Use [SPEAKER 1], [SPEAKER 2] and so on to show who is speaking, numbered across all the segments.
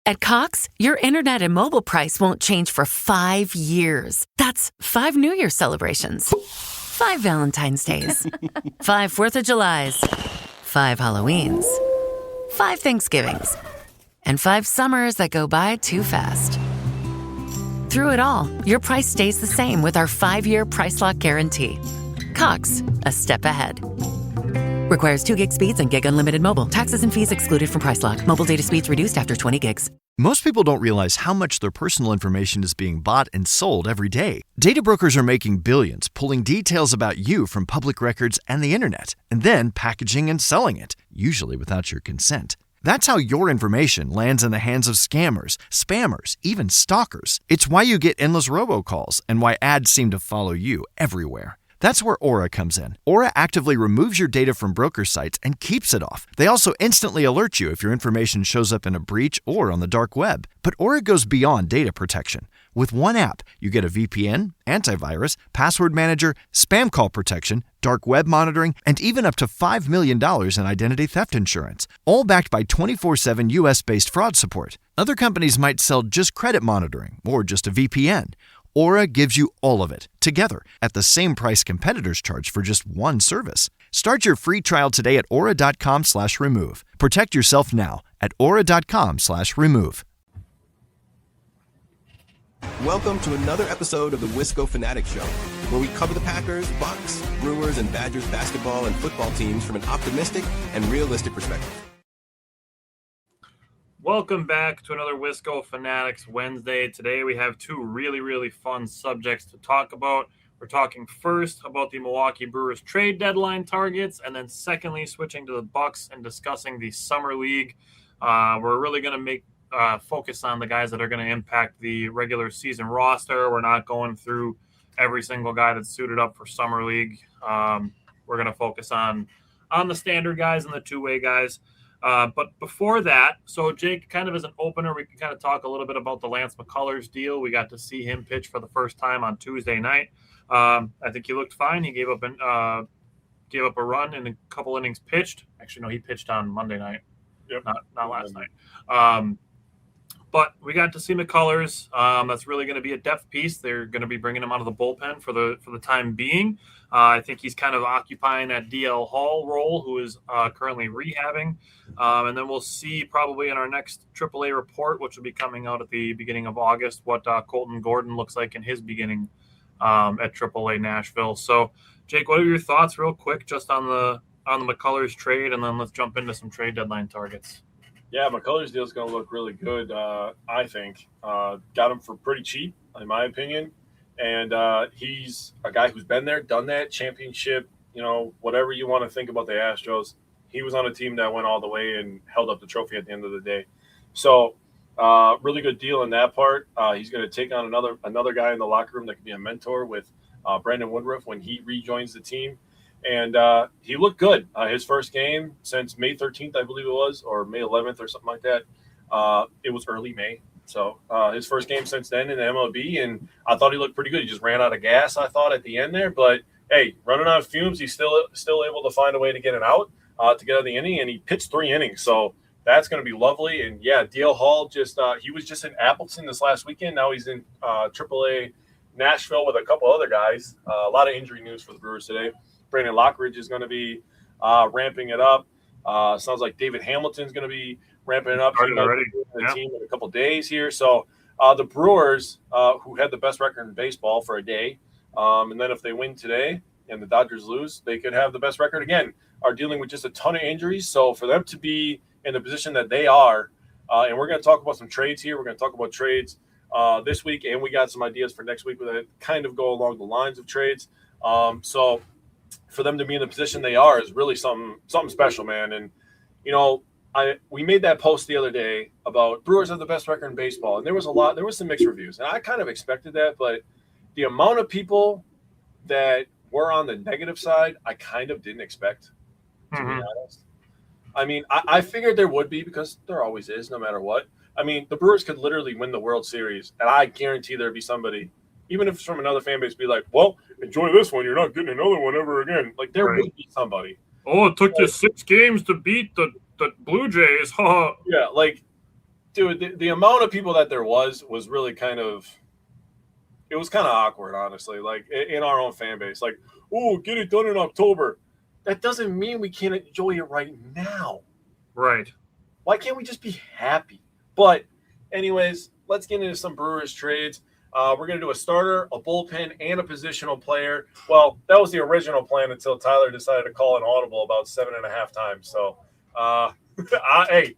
[SPEAKER 1] At Cox, your internet and mobile price won't change for 5 years. That's 5 New Year celebrations, 5 Valentine's Days, 5 4th of Julys, 5 Halloweens, 5 Thanksgivings, and 5 summers that go by too fast. Through it all, your price stays the same with our 5-year price lock guarantee. Cox, a step ahead. Requires 2 gig speeds and gig unlimited mobile. Taxes and fees excluded from price lock. Mobile data speeds reduced after 20 gigs.
[SPEAKER 2] Most people don't realize how much their personal information is being bought and sold every day. Data brokers are making billions, pulling details about you from public records and the internet, and then packaging and selling it, usually without your consent. That's how your information lands in the hands of scammers, spammers, even stalkers. It's why you get endless robocalls and why ads seem to follow you everywhere. That's where Aura comes in. Aura actively removes your data from broker sites and keeps it off. They also instantly alert you if your information shows up in a breach or on the dark web. But Aura goes beyond data protection. With one app, you get a VPN, antivirus, password manager, spam call protection, dark web monitoring, and even up to $5 million in identity theft insurance, all backed by 24/7 US-based fraud support. Other companies might sell just credit monitoring or just a VPN. Aura gives you all of it, together, at the same price competitors charge for just one service. Start your free trial today at aura.com/remove. Protect yourself now at aura.com/remove.
[SPEAKER 3] Welcome to another episode of the Wisco Fanatic Show, where we cover the Packers, Bucks, Brewers, and Badgers basketball and football teams from an optimistic and realistic perspective.
[SPEAKER 4] Welcome back to another Wisco Fanatics Wednesday. Today we have 2 really fun subjects to talk about. We're talking first about the Milwaukee Brewers trade deadline targets, and then secondly, switching to the Bucks and discussing the Summer League. We're really going to make focus on the guys that are going to impact the regular season roster. We're not going through every single guy that's suited up for Summer League. We're going to focus on the standard guys and the two-way guys. But before that, so Jake, kind of as an opener, we can kind of talk a little bit about the Lance McCullers deal. We got to see him pitch for the first time on Tuesday night. I think he looked fine. He gave up a run in a couple innings pitched. Actually, no, he pitched on Monday night. Yep. Not last night. But we got to see McCullers. That's really going to be a depth piece. They're going to be bringing him out of the bullpen for the time being. I think he's kind of occupying that DL Hall role, who is currently rehabbing. And then we'll see probably in our next AAA report, which will be coming out at the beginning of August, what Colton Gordon looks like in his beginning at AAA Nashville. So, Jake, what are your thoughts real quick just on the McCullers trade, and then let's jump into some trade deadline targets.
[SPEAKER 5] Yeah, McCullers deal is going to look really good, I think. Got him for pretty cheap, in my opinion. And he's a guy who's been there, done that, championship, whatever you want to think about the Astros. He was on a team that went all the way and held up the trophy at the end of the day. So really good deal in that part. He's going to take on another guy in the locker room that could be a mentor with Brandon Woodruff when he rejoins the team. And he looked good. His first game since May 13th, I believe it was, or May 11th or something like that. It was early May. So his first game since then in the MLB, and I thought he looked pretty good. He just ran out of gas, I thought, at the end there. But, hey, running on fumes, he's still able to find a way to get it out, to get out of the inning, and he pitched 3 innings. So that's going to be lovely. And, yeah, DL Hall he was just in Appleton this last weekend. Now he's in AAA Nashville with a couple other guys. A lot of injury news for the Brewers today. Brandon Lockridge is going to be ramping it up. Sounds like David Hamilton's going to be ramping it up. The team in a couple days here. So the Brewers, who had the best record in baseball for a day, and then if they win today and the Dodgers lose, they could have the best record again, are dealing with just a ton of injuries. So for them to be in the position that they are, and we're going to talk about some trades here. We're going to talk about trades this week, and we got some ideas for next week that kind of go along the lines of trades. So for them to be in the position they are is really something special, man. And, we made that post the other day about Brewers have the best record in baseball, and there was some mixed reviews, and I kind of expected that, but the amount of people that were on the negative side, I kind of didn't expect, to be honest. I mean, I figured there would be, because there always is, no matter what. I mean, the Brewers could literally win the World Series, and I guarantee there'd be somebody, even if it's from another fan base, be like, well, enjoy this one. You're not getting another one ever again. Like, there would be somebody.
[SPEAKER 4] Oh, it took you 6 games to beat the Blue Jays.
[SPEAKER 5] Yeah, like, Dude, the amount of people that there was really kind of – it was kind of awkward, honestly, like in our own fan base. Like, oh, get it done in October. That doesn't mean we can't enjoy it right now.
[SPEAKER 4] Right.
[SPEAKER 5] Why can't we just be happy? But anyways, let's get into some Brewers trades. We're going to do a starter, a bullpen, and a positional player. Well, that was the original plan until Tyler decided to call an audible about 7.5 times. So, hey,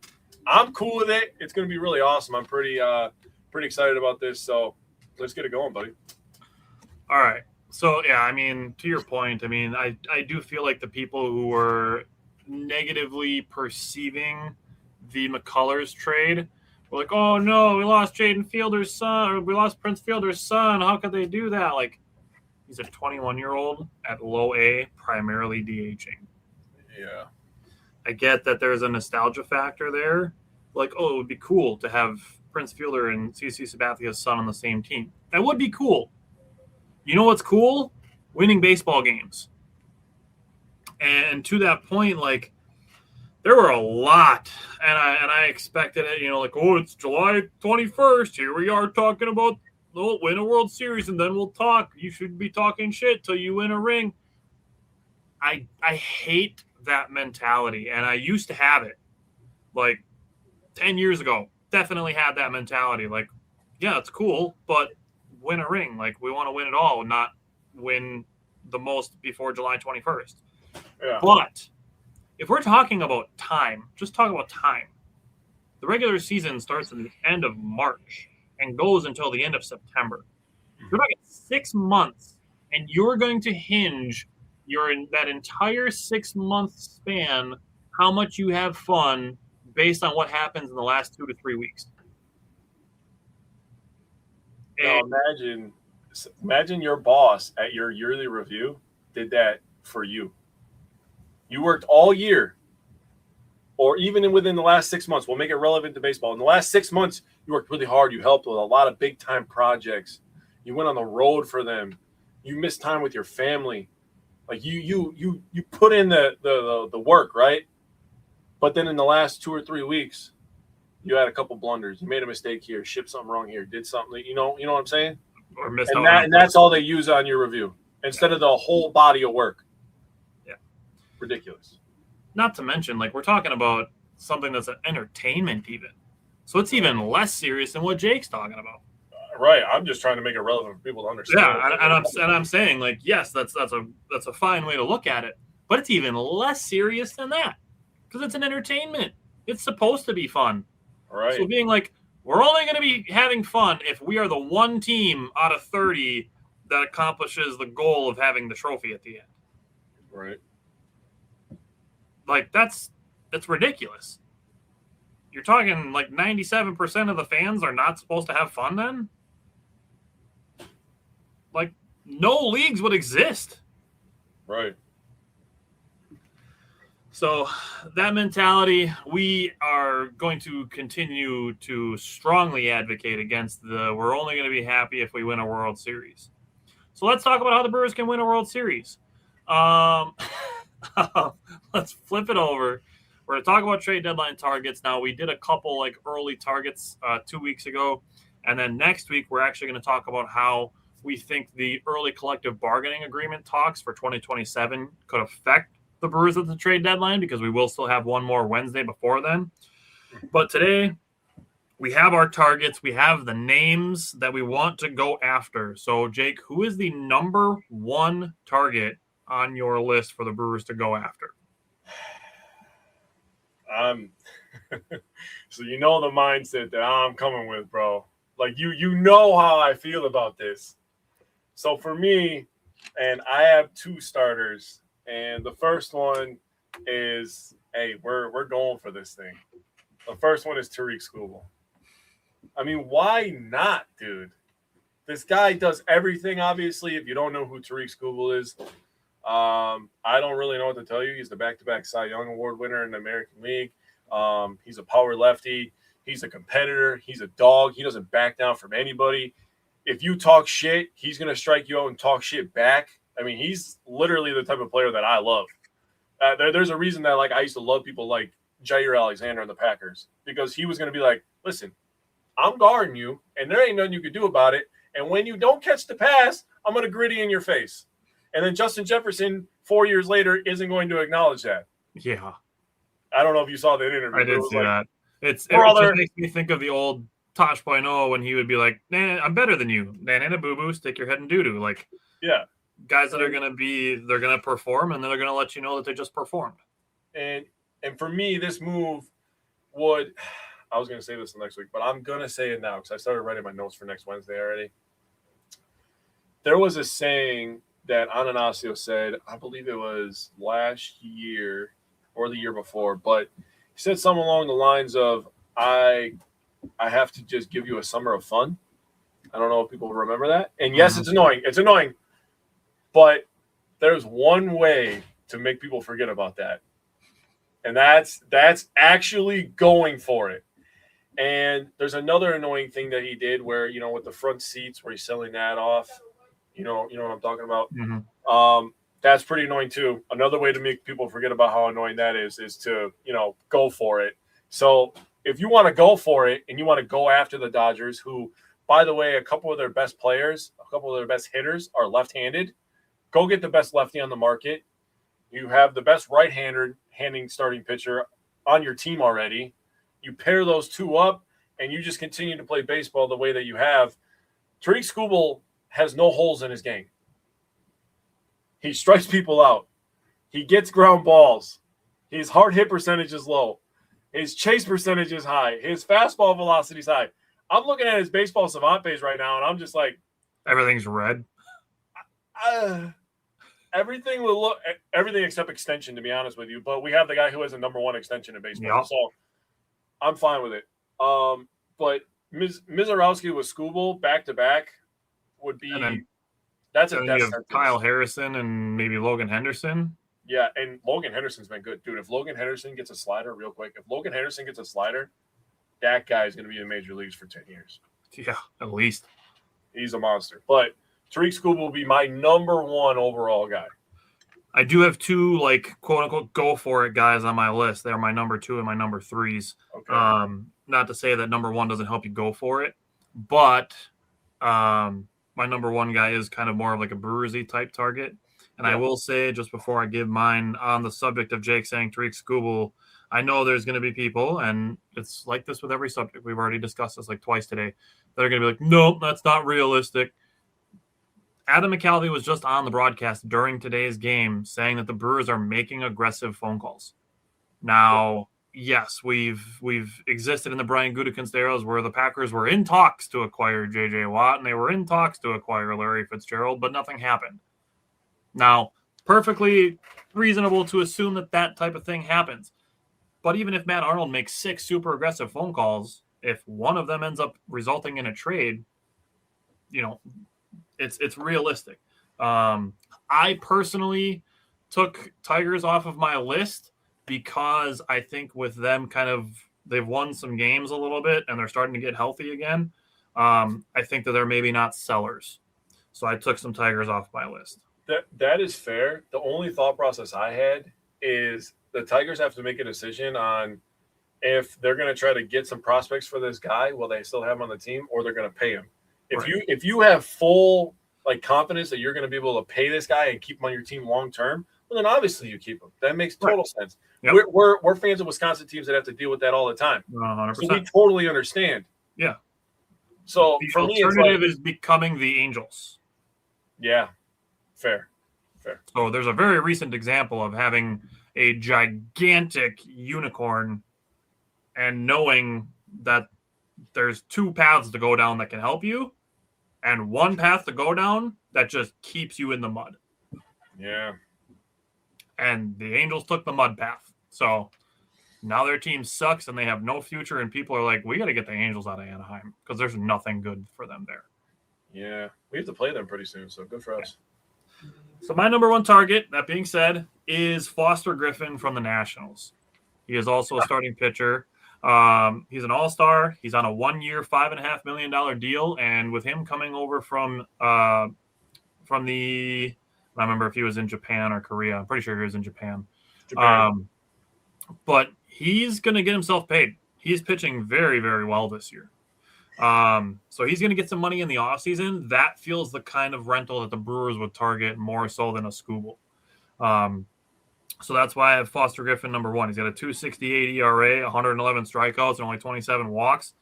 [SPEAKER 5] I'm cool with it. It's going to be really awesome. I'm pretty excited about this. So let's get it going, buddy.
[SPEAKER 4] All right. So, yeah, I mean, to your point, I mean, I do feel like the people who were negatively perceiving the McCullers trade were like, oh, no, we lost Jaden Fielder's son, or we lost Prince Fielder's son. How could they do that? Like, he's a 21-year-old at low A, primarily DHing.
[SPEAKER 5] Yeah.
[SPEAKER 4] I get that there's a nostalgia factor there. Like, oh, it would be cool to have Prince Fielder and CC Sabathia's son on the same team. That would be cool. You know what's cool? Winning baseball games. And to that point, like, there were a lot, and I expected it, like, oh, it's July 21st. Here we are talking about, oh, win a World Series, and then we'll talk. You should be talking shit till you win a ring. I hate that mentality, and I used to have it, like, 10 years ago. Definitely had that mentality. Like, yeah, it's cool, but win a ring. Like, we want to win it all, not win the most before July 21st.
[SPEAKER 5] Yeah.
[SPEAKER 4] But if we're talking about time, just talk about time. The regular season starts at the end of March and goes until the end of September. You're talking 6 months, and you're going to hinge that entire 6-month span how much you have fun based on what happens in the last 2 to 3 weeks.
[SPEAKER 5] Now imagine your boss at your yearly review did that for you. You worked all year, or even within the last 6 months. We'll make it relevant to baseball. In the last 6 months, you worked really hard. You helped with a lot of big-time projects. You went on the road for them. You missed time with your family. Like you put in the work, right? But then in the last 2 or 3 weeks, you had a couple blunders. You made a mistake here, shipped something wrong here, did something. You know what I'm saying?
[SPEAKER 4] Or missed
[SPEAKER 5] and
[SPEAKER 4] out.
[SPEAKER 5] that's all they use on your review instead of the whole body of work.
[SPEAKER 4] Yeah.
[SPEAKER 5] Ridiculous.
[SPEAKER 4] Not to mention, like, we're talking about something that's an entertainment even. So it's even less serious than what Jake's talking about.
[SPEAKER 5] Right. I'm just trying to make it relevant for people to understand.
[SPEAKER 4] Yeah, and I'm saying, like, yes, that's a fine way to look at it, but it's even less serious than that because it's an entertainment. It's supposed to be fun.
[SPEAKER 5] Right.
[SPEAKER 4] So being like, we're only going to be having fun if we are the one team out of 30 that accomplishes the goal of having the trophy at the end.
[SPEAKER 5] Right.
[SPEAKER 4] Like, that's ridiculous. You're talking like 97% of the fans are not supposed to have fun then? Like, no leagues would exist.
[SPEAKER 5] Right.
[SPEAKER 4] So that mentality, we are going to continue to strongly advocate against we're only going to be happy if we win a World Series. So let's talk about how the Brewers can win a World Series. Let's flip it over. We're going to talk about trade deadline targets. Now, we did a couple like early targets 2 weeks ago. And then next week, we're actually going to talk about how we think the early collective bargaining agreement talks for 2027 could affect the Brewers at the trade deadline because we will still have one more Wednesday before then. But today, we have our targets. We have the names that we want to go after. So, Jake, who is the number one target on your list for the Brewers to go after?
[SPEAKER 5] So you know the mindset that I'm coming with, bro. Like you know how I feel about this. So for me, and I have 2 starters, and the first one is, hey, we're going for this thing. The first one is Tariq Skubal. I mean, why not, dude? This guy does everything. Obviously, if you don't know who Tariq Skubal is, I don't really know what to tell you. He's the back-to-back Cy Young Award winner in the American League. He's a power lefty. He's a competitor. He's a dog. He doesn't back down from anybody. If you talk shit, he's going to strike you out and talk shit back. I mean, he's literally the type of player that I love. There's a reason that, like, I used to love people like Jair Alexander and the Packers, because he was going to be like, listen, I'm guarding you, and there ain't nothing you can do about it. And when you don't catch the pass, I'm going to gritty in your face. And then Justin Jefferson, 4 years later, isn't going to acknowledge that.
[SPEAKER 4] Yeah.
[SPEAKER 5] I don't know if you saw that interview.
[SPEAKER 4] I did see that. It just makes me think of the old Tosh.0 when he would be like, nah, I'm better than you. Nah, boo-boo, stick your head in doo-doo. Like,
[SPEAKER 5] yeah.
[SPEAKER 4] Guys that are going to they're going to perform, and then they're going to let you know that they just performed.
[SPEAKER 5] And for me, this move would – I was going to say this next week, but I'm going to say it now because I started writing my notes for next Wednesday already. There was a saying that Ananasio said, I believe it was last year or the year before, but he said something along the lines of, I have to just give you a summer of fun. I don't know if people remember that. And yes, it's annoying. It's annoying. But there's one way to make people forget about that. And that's actually going for it. And there's another annoying thing that he did where, with the front seats where he's selling that off. You know what I'm talking about?
[SPEAKER 4] Mm-hmm.
[SPEAKER 5] That's pretty annoying too. Another way to make people forget about how annoying that is to, go for it. So if you want to go for it and you want to go after the Dodgers, who, by the way, a couple of their best players, a couple of their best hitters are left-handed, go get the best lefty on the market. You have the best right-handing starting pitcher on your team already. You pair those two up, and you just continue to play baseball the way that you have. Tariq Skubal has no holes in his game. He strikes people out. He gets ground balls. His hard hit percentage is low. His chase percentage is high. His fastball velocity is high. I'm looking at his baseball savant page right now, and I'm just like,
[SPEAKER 4] everything's red.
[SPEAKER 5] Everything except extension, to be honest with you. But we have the guy who has a number one extension in baseball,
[SPEAKER 4] yep.
[SPEAKER 5] So I'm fine with it. But Mizorowski with Skubal back to back would be that's a death sentence.
[SPEAKER 4] Kyle Harrison and maybe Logan Henderson.
[SPEAKER 5] Yeah, and Logan Henderson's been good, dude. If Logan Henderson gets a slider, real quick, that guy is going to be in major leagues for 10 years.
[SPEAKER 4] Yeah, at least.
[SPEAKER 5] He's a monster. But Tariq Skubal will be my number one overall guy.
[SPEAKER 4] I do have two, quote unquote, go for it guys on my list. They're my number 2 and my number 3s.
[SPEAKER 5] Okay.
[SPEAKER 4] Not to say that number 1 doesn't help you go for it, but my number 1 guy is kind of more of like a Brewers-y type target. And I will say, just before I give mine, on the subject of Jake saying Tariq Skubal, I know there's going to be people, and it's like this with every subject. We've already discussed this twice today, that are going to be like, nope, that's not realistic. Adam McCalvey was just on the broadcast during today's game saying that the Brewers are making aggressive phone calls. Now, yes, we've existed in the Brian Gutekunst eras where the Packers were in talks to acquire J.J. Watt, and they were in talks to acquire Larry Fitzgerald, but nothing happened. Now, perfectly reasonable to assume that type of thing happens. But even if Matt Arnold makes 6 super aggressive phone calls, if one of them ends up resulting in a trade, it's realistic. I personally took Tigers off of my list because I think with them they've won some games a little bit and they're starting to get healthy again. I think that they're maybe not sellers. So I took some Tigers off my list.
[SPEAKER 5] That is fair. The only thought process I had is the Tigers have to make a decision on if they're going to try to get some prospects for this guy while they still have him on the team, or they're going to pay him. If you have full confidence that you're going to be able to pay this guy and keep him on your team long term, well, then obviously you keep him. That makes total sense.
[SPEAKER 4] Yep.
[SPEAKER 5] We're fans of Wisconsin teams that have to deal with that all the time.
[SPEAKER 4] 100%.
[SPEAKER 5] So we totally understand.
[SPEAKER 4] Yeah.
[SPEAKER 5] So
[SPEAKER 4] the
[SPEAKER 5] for me,
[SPEAKER 4] alternative is becoming the Angels.
[SPEAKER 5] Yeah. Fair.
[SPEAKER 4] So there's a very recent example of having a gigantic unicorn and knowing that there's 2 paths to go down that can help you and 1 path to go down that just keeps you in the mud.
[SPEAKER 5] Yeah.
[SPEAKER 4] And the Angels took the mud path. So now their team sucks and they have no future, and people are like, we got to get the Angels out of Anaheim because there's nothing good for them there.
[SPEAKER 5] Yeah. We have to play them pretty soon, so good for us.
[SPEAKER 4] So my number 1 target, that being said, is Foster Griffin from the Nationals. He is also a starting pitcher. He's an all-star. He's on a 1-year, $5.5 million deal. And with him coming over from I remember if he was in Japan or Korea. I'm pretty sure he was in Japan. But he's going to get himself paid. He's pitching very, very well this year. So he's going to get some money in the offseason. That feels the kind of rental that the Brewers would target more so than a Skubal. So that's why I have Foster Griffin number 1. He's got a 2.68 ERA, 111 strikeouts, and only 27 walks,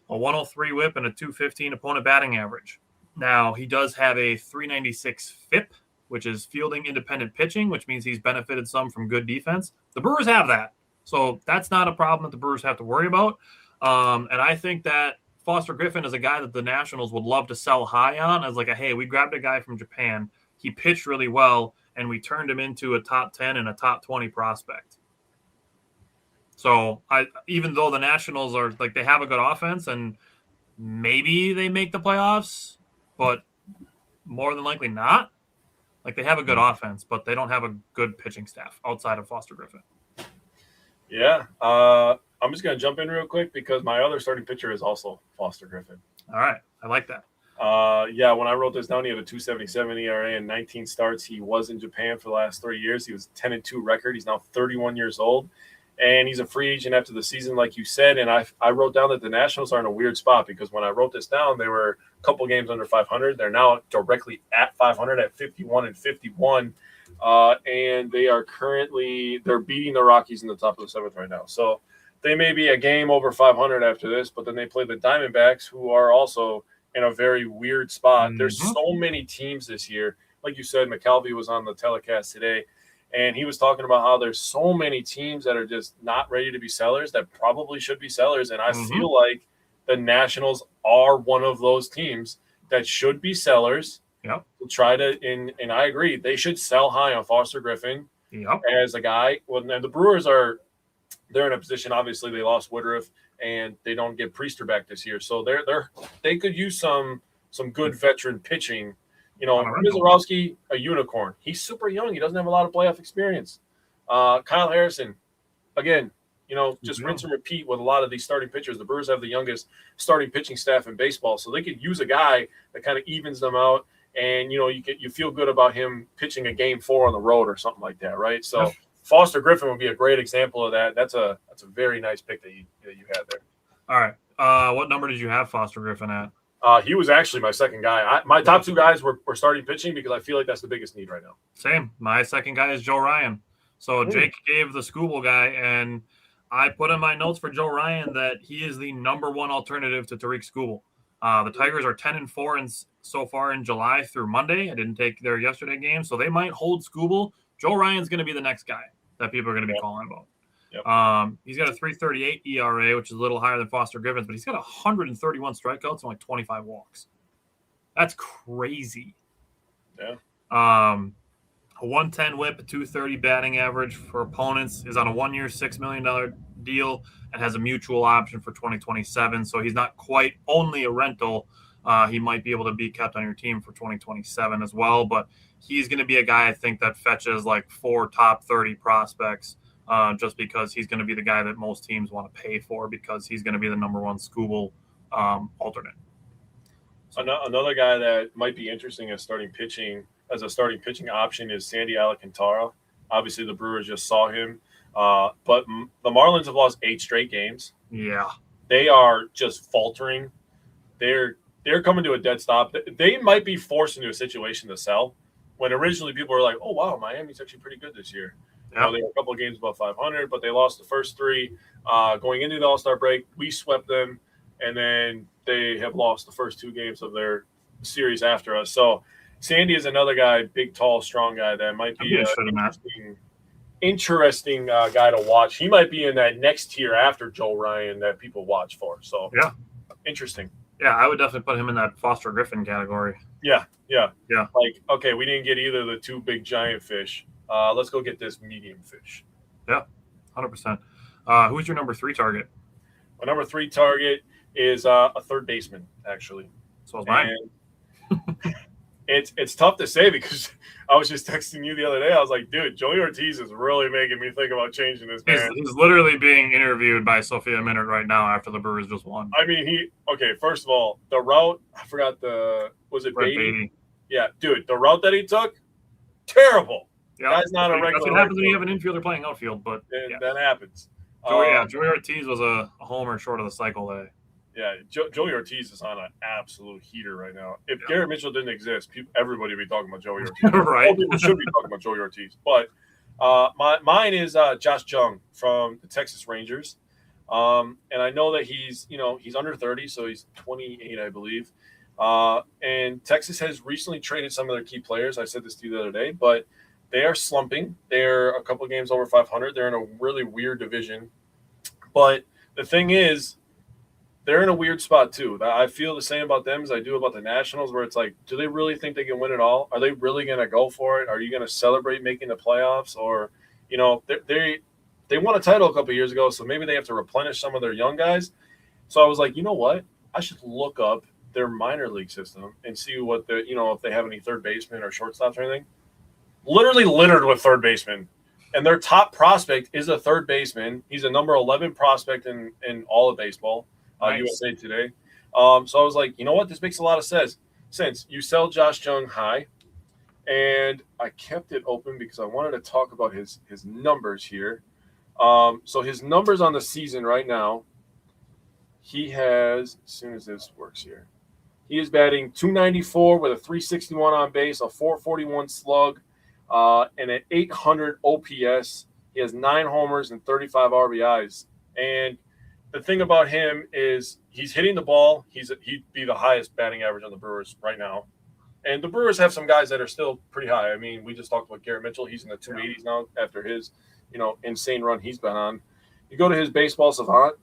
[SPEAKER 4] a 103 whip, and a 215 opponent batting average. Now, he does have a 396 FIP, which is fielding independent pitching, which means he's benefited some from good defense. The Brewers have that. So that's not a problem that the Brewers have to worry about. And I think that Foster Griffin is a guy that the Nationals would love to sell high on as like hey, we grabbed a guy from Japan. He pitched really well, and we turned him into a top 10 and a top 20 prospect. So even though the Nationals are like they have a good offense and maybe they make the playoffs, but more than likely not. Like they have a good offense, but they don't have a good pitching staff outside of Foster Griffin.
[SPEAKER 5] Yeah. I'm just going to jump in real quick because my other starting pitcher is also Foster Griffin.
[SPEAKER 4] All right. I like that.
[SPEAKER 5] When I wrote this down, he had a 2.77 ERA and 19 starts. He was in Japan for the last 3 years. He was 10-2 record. He's now 31 years old, and he's a free agent after the season, like you said. And I wrote down that the Nationals are in a weird spot because when I wrote this down, they were a couple games under 500. They're now directly at 500 at 51-51. And they are they're beating the Rockies in the top of the 7th right now. So they may be a game over 500 after this, but then they play the Diamondbacks, who are also in a very weird spot. Mm-hmm. There's so many teams this year. Like you said, McCalvey was on the telecast today, and he was talking about how there's so many teams that are just not ready to be sellers that probably should be sellers. And I feel like the Nationals are one of those teams that should be sellers.
[SPEAKER 4] Yep.
[SPEAKER 5] To try to, and I agree, they should sell high on Foster Griffin as a guy. Well, and the Brewers they're in a position. Obviously, they lost Woodruff, and they don't get Priester back this year, so they could use some good veteran pitching. You know, Mizorowski, a unicorn. He's super young. He doesn't have a lot of playoff experience. Kyle Harrison, again, just rinse and repeat with a lot of these starting pitchers. The Brewers have the youngest starting pitching staff in baseball, so they could use a guy that kind of evens them out. And, you feel good about him pitching a game 4 on the road or something like that, right? So Foster Griffin would be a great example of that. That's a very nice pick that you had there.
[SPEAKER 4] All right. What number did you have Foster Griffin at?
[SPEAKER 5] He was actually my second guy. My top 2 guys were starting pitching because I feel like that's the biggest need right now.
[SPEAKER 4] Same. My second guy is Joe Ryan. So Jake gave the Skubal guy, and I put in my notes for Joe Ryan that he is the number 1 alternative to Tariq Skubal. The Tigers are 10-4 so far in July through Monday. I didn't take their yesterday game, so they might hold Skubal. Joe Ryan's going to be the next guy that people are going to be calling about. Yep. He's got a 3.38 ERA, which is a little higher than Foster Griffin's, but he's got 131 strikeouts and like 25 walks. That's crazy.
[SPEAKER 5] Yeah.
[SPEAKER 4] A 110 whip, a 230 batting average for opponents, is on a 1-year, $6 million deal and has a mutual option for 2027. So he's not quite only a rental. He might be able to be kept on your team for 2027 as well. But he's going to be a guy I think that fetches like 4 top 30 prospects just because he's going to be the guy that most teams want to pay for because he's going to be the number 1 Skubal alternate.
[SPEAKER 5] So. Another guy that might be interesting as a starting pitching option is Sandy Alcantara. Obviously, the Brewers just saw him. But the Marlins have lost 8 straight games.
[SPEAKER 4] Yeah.
[SPEAKER 5] They are just faltering. They're coming to a dead stop. They might be forced into a situation to sell when originally people were like, oh, wow, Miami's actually pretty good this year. They were a couple of games above 500, but they lost the first 3. Going into the All-Star break, we swept them, and then they have lost the first 2 games of their series after us. So Sandy is another guy, big, tall, strong guy that might be an interesting guy to watch. He might be in that next tier after Joe Ryan that people watch for. So interesting.
[SPEAKER 4] Yeah, I would definitely put him in that Foster Griffin category.
[SPEAKER 5] Yeah. Like, okay, we didn't get either of the 2 big giant fish. Let's go get this medium fish.
[SPEAKER 4] Yeah, 100%. Who's your number 3 target?
[SPEAKER 5] My number 3 target is a third baseman, actually.
[SPEAKER 4] So is mine.
[SPEAKER 5] It's tough to say because I was just texting you the other day. I was like, dude, Joey Ortiz is really making me think about changing this man.
[SPEAKER 4] He's literally being interviewed by Sophia Minnaert right now after the Brewers just won.
[SPEAKER 5] I mean, first of all, the route, I forgot was it Beatty? Yeah, dude, the route that he took, terrible.
[SPEAKER 4] Yep.
[SPEAKER 5] Guy's not a regular.
[SPEAKER 4] That's what happens when you have an infielder playing outfield, but
[SPEAKER 5] that happens.
[SPEAKER 4] Joey Ortiz was a homer short of the cycle today.
[SPEAKER 5] Yeah, Joey Ortiz is on an absolute heater right now. If Garrett Mitchell didn't exist, everybody would be talking about Joey Ortiz.
[SPEAKER 4] Right.
[SPEAKER 5] All people should be talking about Joey Ortiz. But mine is Josh Jung from the Texas Rangers. And I know that he's under 30, so he's 28, I believe. And Texas has recently traded some of their key players. I said this to you the other day, but they are slumping. They're a couple of games over 500. They're in a really weird division. But the thing is, they're in a weird spot too. I feel the same about them as I do about the Nationals, where it's like, do they really think they can win it all? Are they really going to go for it? Are you going to celebrate making the playoffs? Or, they won a title a couple of years ago, so maybe they have to replenish some of their young guys. So I was like, you know what? I should look up their minor league system and see what if they have any third baseman or shortstops or anything. Literally littered with third basemen. And their top prospect is a third baseman. He's a number 11 prospect in all of baseball.
[SPEAKER 4] Nice.
[SPEAKER 5] USA Today. So I was like, you know what? This makes a lot of sense. Since you sell Josh Jung high, and I kept it open because I wanted to talk about his numbers here. So his numbers on the season right now, he has, as soon as this works here, he is batting .294 with a .361 on base, a .441 slug, and an .800 OPS. He has 9 homers and 35 RBIs. And the thing about him is he's hitting the ball. He'd be the highest batting average on the Brewers right now. And the Brewers have some guys that are still pretty high. I mean, we just talked about Garrett Mitchell. He's in the 280s now after his, insane run he's been on. You go to his baseball savant.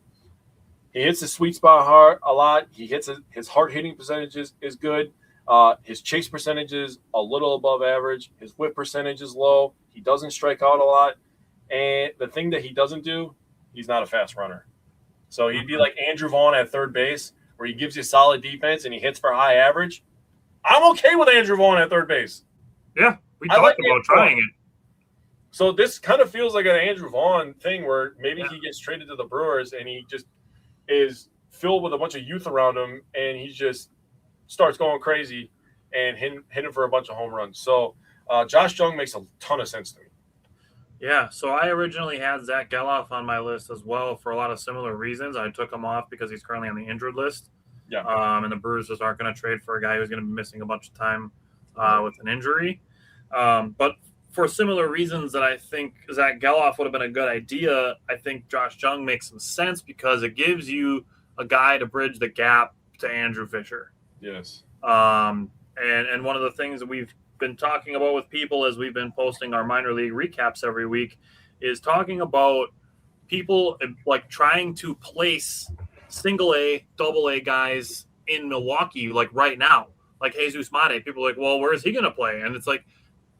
[SPEAKER 5] He hits the sweet spot hard a lot. He hits his hard hitting percentages is good. His chase percentage is a little above average. His whip percentage is low. He doesn't strike out a lot. And the thing that he doesn't do, he's not a fast runner. So he'd be like Andrew Vaughn at third base, where he gives you solid defense and he hits for high average. I'm okay with Andrew Vaughn at third base.
[SPEAKER 4] Yeah, we talked about trying it.
[SPEAKER 5] So this kind of feels like an Andrew Vaughn thing where maybe he gets traded to the Brewers and he just is filled with a bunch of youth around him and he just starts going crazy and hitting for a bunch of home runs. So Josh Jung makes a ton of sense to me.
[SPEAKER 4] Yeah, so I originally had Zach Geloff on my list as well for a lot of similar reasons. I took him off because he's currently on the injured list.
[SPEAKER 5] Yeah.
[SPEAKER 4] And the Brewers just aren't going to trade for a guy who's going to be missing a bunch of time with an injury. But for similar reasons that I think Zach Geloff would have been a good idea, I think Josh Jung makes some sense because it gives you a guy to bridge the gap to Andrew Fisher.
[SPEAKER 5] Yes.
[SPEAKER 4] And one of the things that we've been talking about with people as we've been posting our minor league recaps every week is talking about people like trying to place single A, double A guys in Milwaukee, like right now, like Jesus Mate. People are like, well, where is he going to play? And it's like,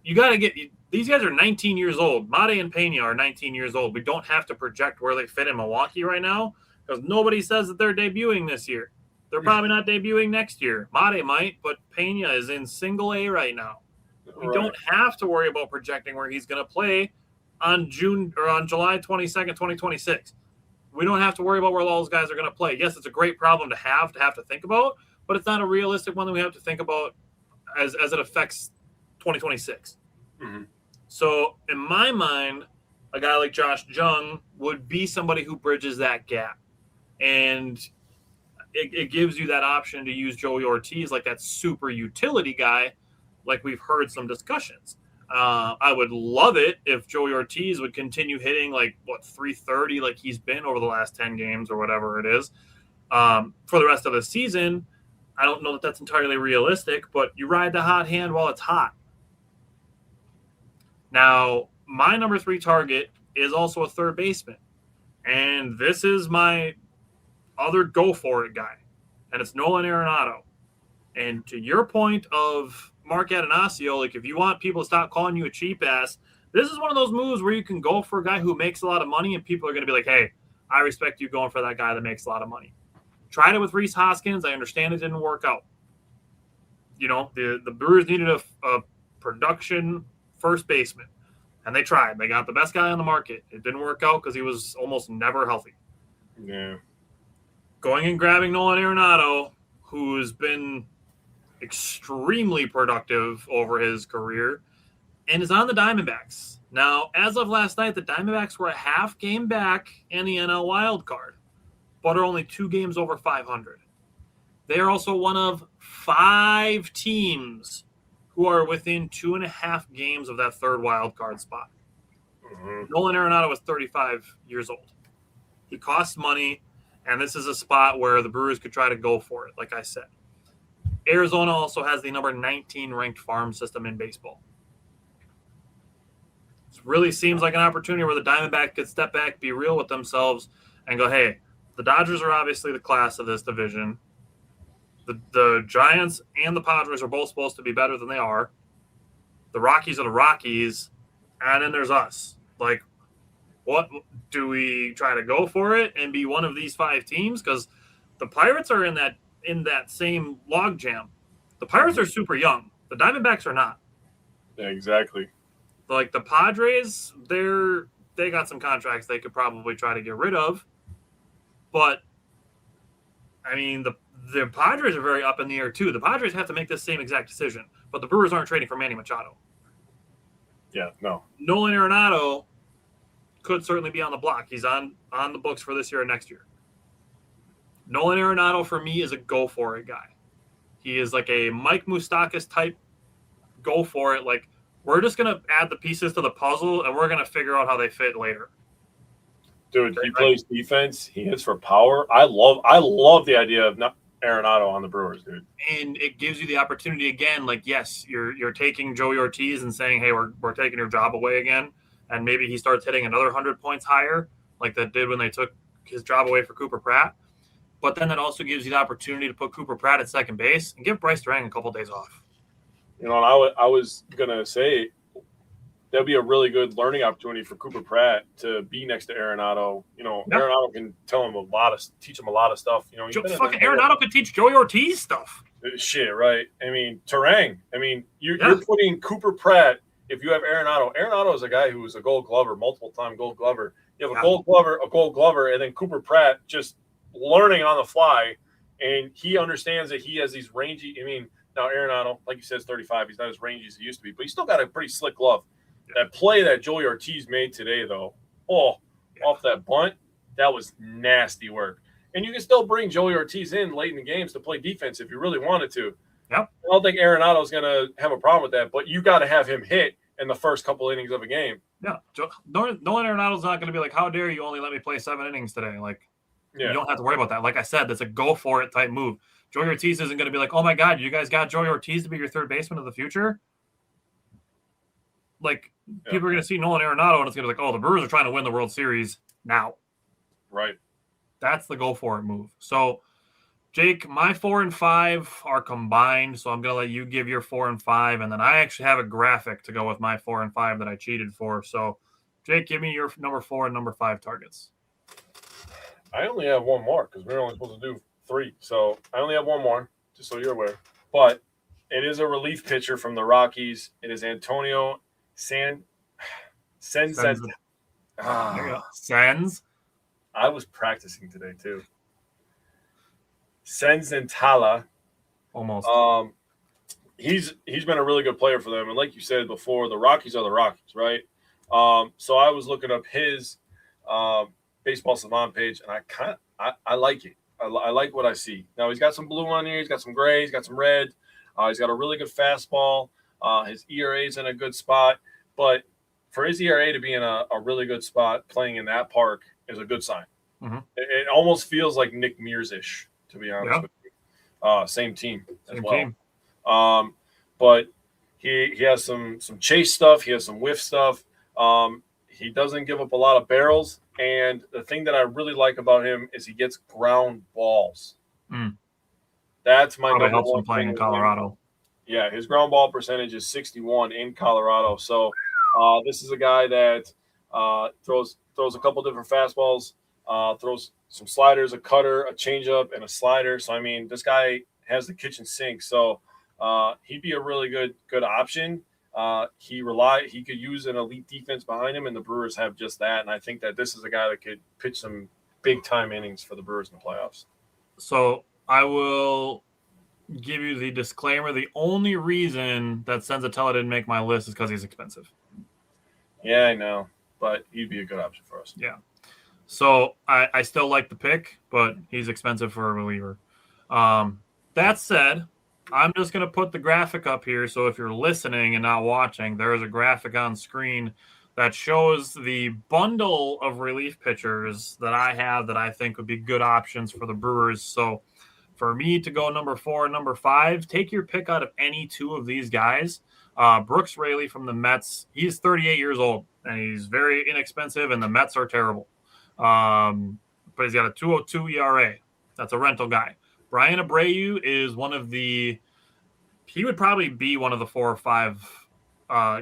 [SPEAKER 4] you got to these guys are 19 years old. Mate and Pena are 19 years old. We don't have to project where they fit in Milwaukee right now because nobody says that they're debuting this year. They're probably not debuting next year. Mate might, but Pena is in single A right now. We don't have to worry about projecting where he's going to play on July 22nd, 2026. We don't have to worry about where all those guys are going to play. Yes, it's a great problem to have to think about, but it's not a realistic one that we have to think about as it affects 2026.
[SPEAKER 5] Mm-hmm.
[SPEAKER 4] So in my mind, a guy like Josh Jung would be somebody who bridges that gap. And it gives you that option to use Joey Ortiz like that super utility guy, like we've heard some discussions. I would love it if Joey Ortiz would continue hitting like 330 like he's been over the last 10 games or whatever it is for the rest of the season. I don't know that that's entirely realistic, but you ride the hot hand while it's hot. Now, my number 3 target is also a third baseman, and this is my other go for it guy, and it's Nolan Arenado. And to your point of Mark Atanasio, like if you want people to stop calling you a cheap ass, this is one of those moves where you can go for a guy who makes a lot of money and people are going to be like, hey, I respect you going for that guy that makes a lot of money. Tried it with Rhys Hoskins. I understand it didn't work out. The Brewers needed a production first baseman, and they tried. They got the best guy on the market. It didn't work out because he was almost never healthy.
[SPEAKER 5] Yeah.
[SPEAKER 4] Going and grabbing Nolan Arenado, who's been extremely productive over his career, and is on the Diamondbacks. Now, as of last night, the Diamondbacks were a half game back in the NL wild card, but are only 2 games over 500. They are also one of 5 teams who are within 2.5 games of that third wild card spot. Nolan Arenado is 35 years old. He costs money, and this is a spot where the Brewers could try to go for it, like I said. Arizona also has the number 19 ranked farm system in baseball. It really seems like an opportunity where the Diamondbacks could step back, be real with themselves, and go, hey, the Dodgers are obviously the class of this division. The Giants and the Padres are both supposed to be better than they are. The Rockies are the Rockies, and then there's us. Like, what do we try to go for it and be one of these 5 teams? Because the Pirates are in that same logjam. The Pirates are super young. The Diamondbacks are not.
[SPEAKER 5] Yeah, exactly.
[SPEAKER 4] Like the Padres, they got some contracts they could probably try to get rid of. But I mean, the Padres are very up in the air too. The Padres have to make this same exact decision, but the Brewers aren't trading for Manny Machado.
[SPEAKER 5] Yeah, no.
[SPEAKER 4] Nolan Arenado could certainly be on the block. He's on the books for this year and next year. Nolan Arenado, for me, is a go-for-it guy. He is like a Mike Moustakas type go-for-it. Like, we're just going to add the pieces to the puzzle, and we're going to figure out how they fit later.
[SPEAKER 5] Dude, he plays defense. He hits for power. I love the idea of Arenado on the Brewers, dude.
[SPEAKER 4] And it gives you the opportunity again. Like, yes, you're taking Joey Ortiz and saying, hey, we're taking your job away again. And maybe he starts hitting another 100 points higher, like that did when they took his job away for Cooper Pratt. But then that also gives you the opportunity to put Cooper Pratt at second base and give Bryce Durang a couple days off.
[SPEAKER 5] You know, and I was going to say that'd be a really good learning opportunity for Cooper Pratt to be next to Arenado. You know, yep. Arenado can teach him a lot of stuff. You know,
[SPEAKER 4] fucking Arenado could teach Joey Ortiz stuff.
[SPEAKER 5] Shit, right? I mean, Turang. I mean, you're putting Cooper Pratt. If you have Arenado is a guy who was a Gold Glover, multiple-time Gold Glover. You have a Gold Glover, and then Cooper Pratt just learning on the fly, and he understands that he has these rangy. I mean, now Arenado, like you said, is 35. He's not as rangy as he used to be, but he's still got a pretty slick glove. Yeah. That play that Joey Ortiz made today, though, off that bunt, that was nasty work. And you can still bring Joey Ortiz in late in the games to play defense if you really wanted to.
[SPEAKER 4] Yep.
[SPEAKER 5] I don't think Arenado's going to have a problem with that, but you got to have him hit in the first couple innings of a game.
[SPEAKER 4] Yeah. Nolan Arenado's not going to be like, how dare you only let me play 7 innings today? Like, you don't have to worry about that. Like I said, that's a go-for-it type move. Joey Ortiz isn't going to be like, oh, my God, you guys got Joey Ortiz to be your third baseman of the future? Like, people are going to see Nolan Arenado, and it's going to be like, oh, the Brewers are trying to win the World Series now.
[SPEAKER 5] Right.
[SPEAKER 4] That's the go-for-it move. So, Jake, my 4 and 5 are combined, so I'm going to let you give your 4 and 5, and then I actually have a graphic to go with my 4 and 5 that I cheated for. So, Jake, give me your number 4 and number 5 targets.
[SPEAKER 5] I only have one more because we're only supposed to do 3. So, I only have one more, just so you're aware. But it is a relief pitcher from the Rockies. It is Antonio Sens. I was practicing today, too. Senzentala.
[SPEAKER 4] Almost.
[SPEAKER 5] He's been a really good player for them. And like you said before, the Rockies are the Rockies, right? So I was looking up his Baseball Savant page, and I like it. I like what I see. Now, he's got some blue on here. He's got some gray. He's got some red. He's got a really good fastball. His ERA is in a good spot. But for his ERA to be in a really good spot playing in that park is a good sign.
[SPEAKER 4] Mm-hmm.
[SPEAKER 5] It almost feels like Nick Mears-ish, to be honest with you. Same team as well. But he has some chase stuff. He has some whiff stuff. He doesn't give up a lot of barrels. And the thing that I really like about him is he gets ground balls. That's my number
[SPEAKER 4] helps
[SPEAKER 5] one
[SPEAKER 4] him playing in
[SPEAKER 5] thing.
[SPEAKER 4] Colorado.
[SPEAKER 5] Yeah, his ground ball percentage is 61 in Colorado. So this is a guy that throws a couple different fastballs, throws some sliders, a cutter, a changeup, and a slider. So, I mean, this guy has the kitchen sink. So he'd be a really good option. He could use an elite defense behind him, and the Brewers have just that. And I think that this is a guy that could pitch some big-time innings for the Brewers in the playoffs.
[SPEAKER 4] So I will give you the disclaimer. The only reason that Senzatella didn't make my list is because he's expensive.
[SPEAKER 5] Yeah, I know, but he'd be a good option for us.
[SPEAKER 4] Yeah. So I still like the pick, but he's expensive for a reliever. That said, I'm just going to put the graphic up here. So if you're listening and not watching, there is a graphic on screen that shows the bundle of relief pitchers that I have that I think would be good options for the Brewers. So for me to go number 4 and number 5, take your pick out of any two of these guys. Brooks Raley from the Mets, he's 38 years old, and he's very inexpensive, and the Mets are terrible. But he's got a 2.02 ERA. That's a rental guy. Brian Abreu is he would probably be one of the 4 or 5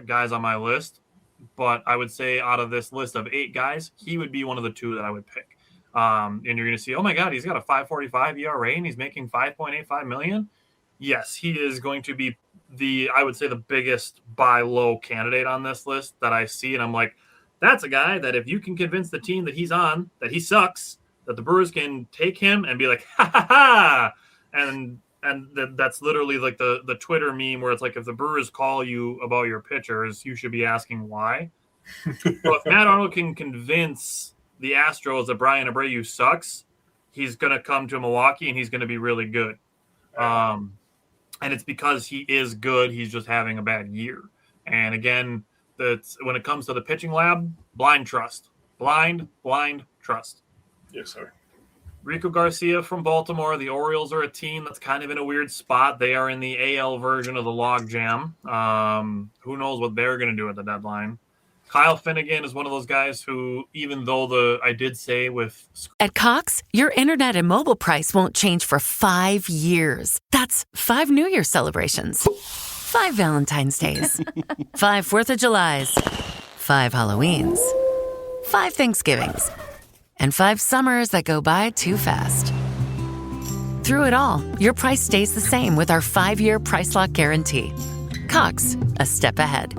[SPEAKER 4] guys on my list. But I would say out of this list of 8 guys, he would be one of the 2 that I would pick. And you're going to see, oh my God, he's got a 5.45 ERA and he's making $5.85 million. Yes, he is going to be I would say the biggest buy low candidate on this list that I see. And I'm like, that's a guy that if you can convince the team that he's on, that he sucks, that the Brewers can take him and be like, ha ha ha. And that's literally like the Twitter meme where it's like, if the Brewers call you about your pitchers, you should be asking why. So if Matt Arnold can convince the Astros that Brian Abreu sucks, he's going to come to Milwaukee and he's going to be really good. And it's because he is good. He's just having a bad year. And again, when it comes to the pitching lab, blind trust. Blind trust.
[SPEAKER 5] Yes, sir.
[SPEAKER 4] Rico Garcia from Baltimore. The Orioles are a team that's kind of in a weird spot. They are in the AL version of the log jam. Who knows what they're going to do at the deadline. Kyle Finnegan is one of those guys who, even though I did say with...
[SPEAKER 1] At Cox, your internet and mobile price won't change for 5 years. That's 5 New Year celebrations, 5 Valentine's Days, 5 4th of Julys, 5 Halloweens, 5 Thanksgivings, and 5 summers that go by too fast. Through it all, your price stays the same with our 5-year price lock guarantee. Cox, a step ahead.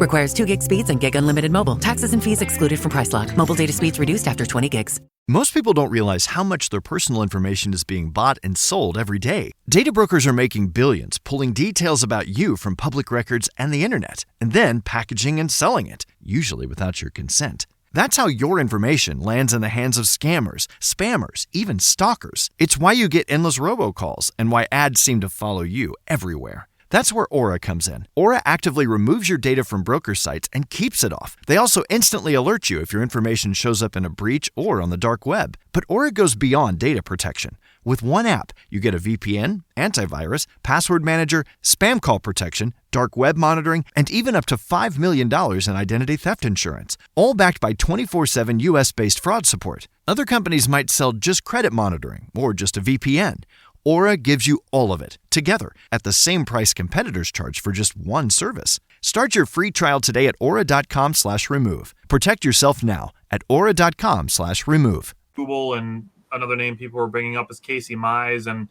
[SPEAKER 1] Requires 2 gig speeds and gig unlimited mobile. Taxes and fees excluded from price lock. Mobile data speeds reduced after 20 gigs.
[SPEAKER 2] Most people don't realize how much their personal information is being bought and sold every day. Data brokers are making billions, pulling details about you from public records and the internet, and then packaging and selling it, usually without your consent. That's how your information lands in the hands of scammers, spammers, even stalkers. It's why you get endless robocalls and why ads seem to follow you everywhere. That's where Aura comes in. Aura actively removes your data from broker sites and keeps it off. They also instantly alert you if your information shows up in a breach or on the dark web. But Aura goes beyond data protection. With one app, you get a VPN, antivirus, password manager, spam call protection, dark web monitoring, and even up to $5 million in identity theft insurance. All backed by 24/7 US-based fraud support. Other companies might sell just credit monitoring or just a VPN. Aura gives you all of it, together, at the same price competitors charge for just one service. Start your free trial today at aura.com/remove. Protect yourself now at aura.com/remove.
[SPEAKER 4] Google, and another name people were bringing up is Casey Mize, and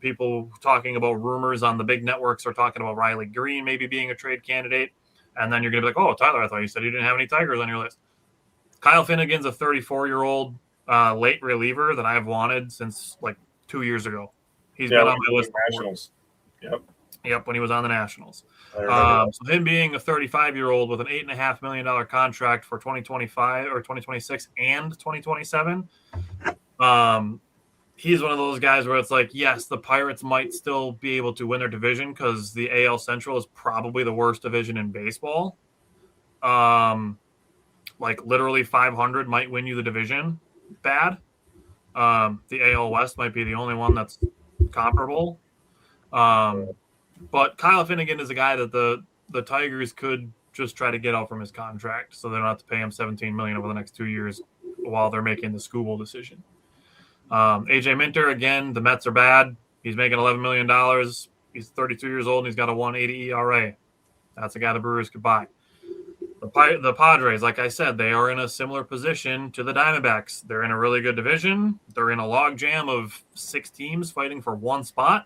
[SPEAKER 4] people talking about rumors on the big networks are talking about Riley Green maybe being a trade candidate. And then you're going to be like, oh, Tyler, I thought you said you didn't have any Tigers on your list. Kyle Finnegan's a 34-year-old late reliever that I've wanted since like 2 years ago. He's been on my list.
[SPEAKER 5] Nationals.
[SPEAKER 4] Yep, when he was on the Nationals. So him being a 35-year-old with an $8.5 million contract for 2025 or 2026 and 2027, he's one of those guys where it's like, yes, the Pirates might still be able to win their division because the AL Central is probably the worst division in baseball. Like literally 500 might win you the division. Bad. The AL West might be the only one that's comparable. But Kyle Finnegan is a guy that the Tigers could just try to get out from his contract so they don't have to pay him $17 million over the next 2 years while they're making the Skubal decision. AJ Minter, again, the Mets are bad. He's making $11 million. He's 32 years old and he's got a 1.80 ERA. That's a guy the Brewers could buy. The Padres, like I said, they are in a similar position to the Diamondbacks. They're in a really good division. They're in a logjam of 6 teams fighting for one spot.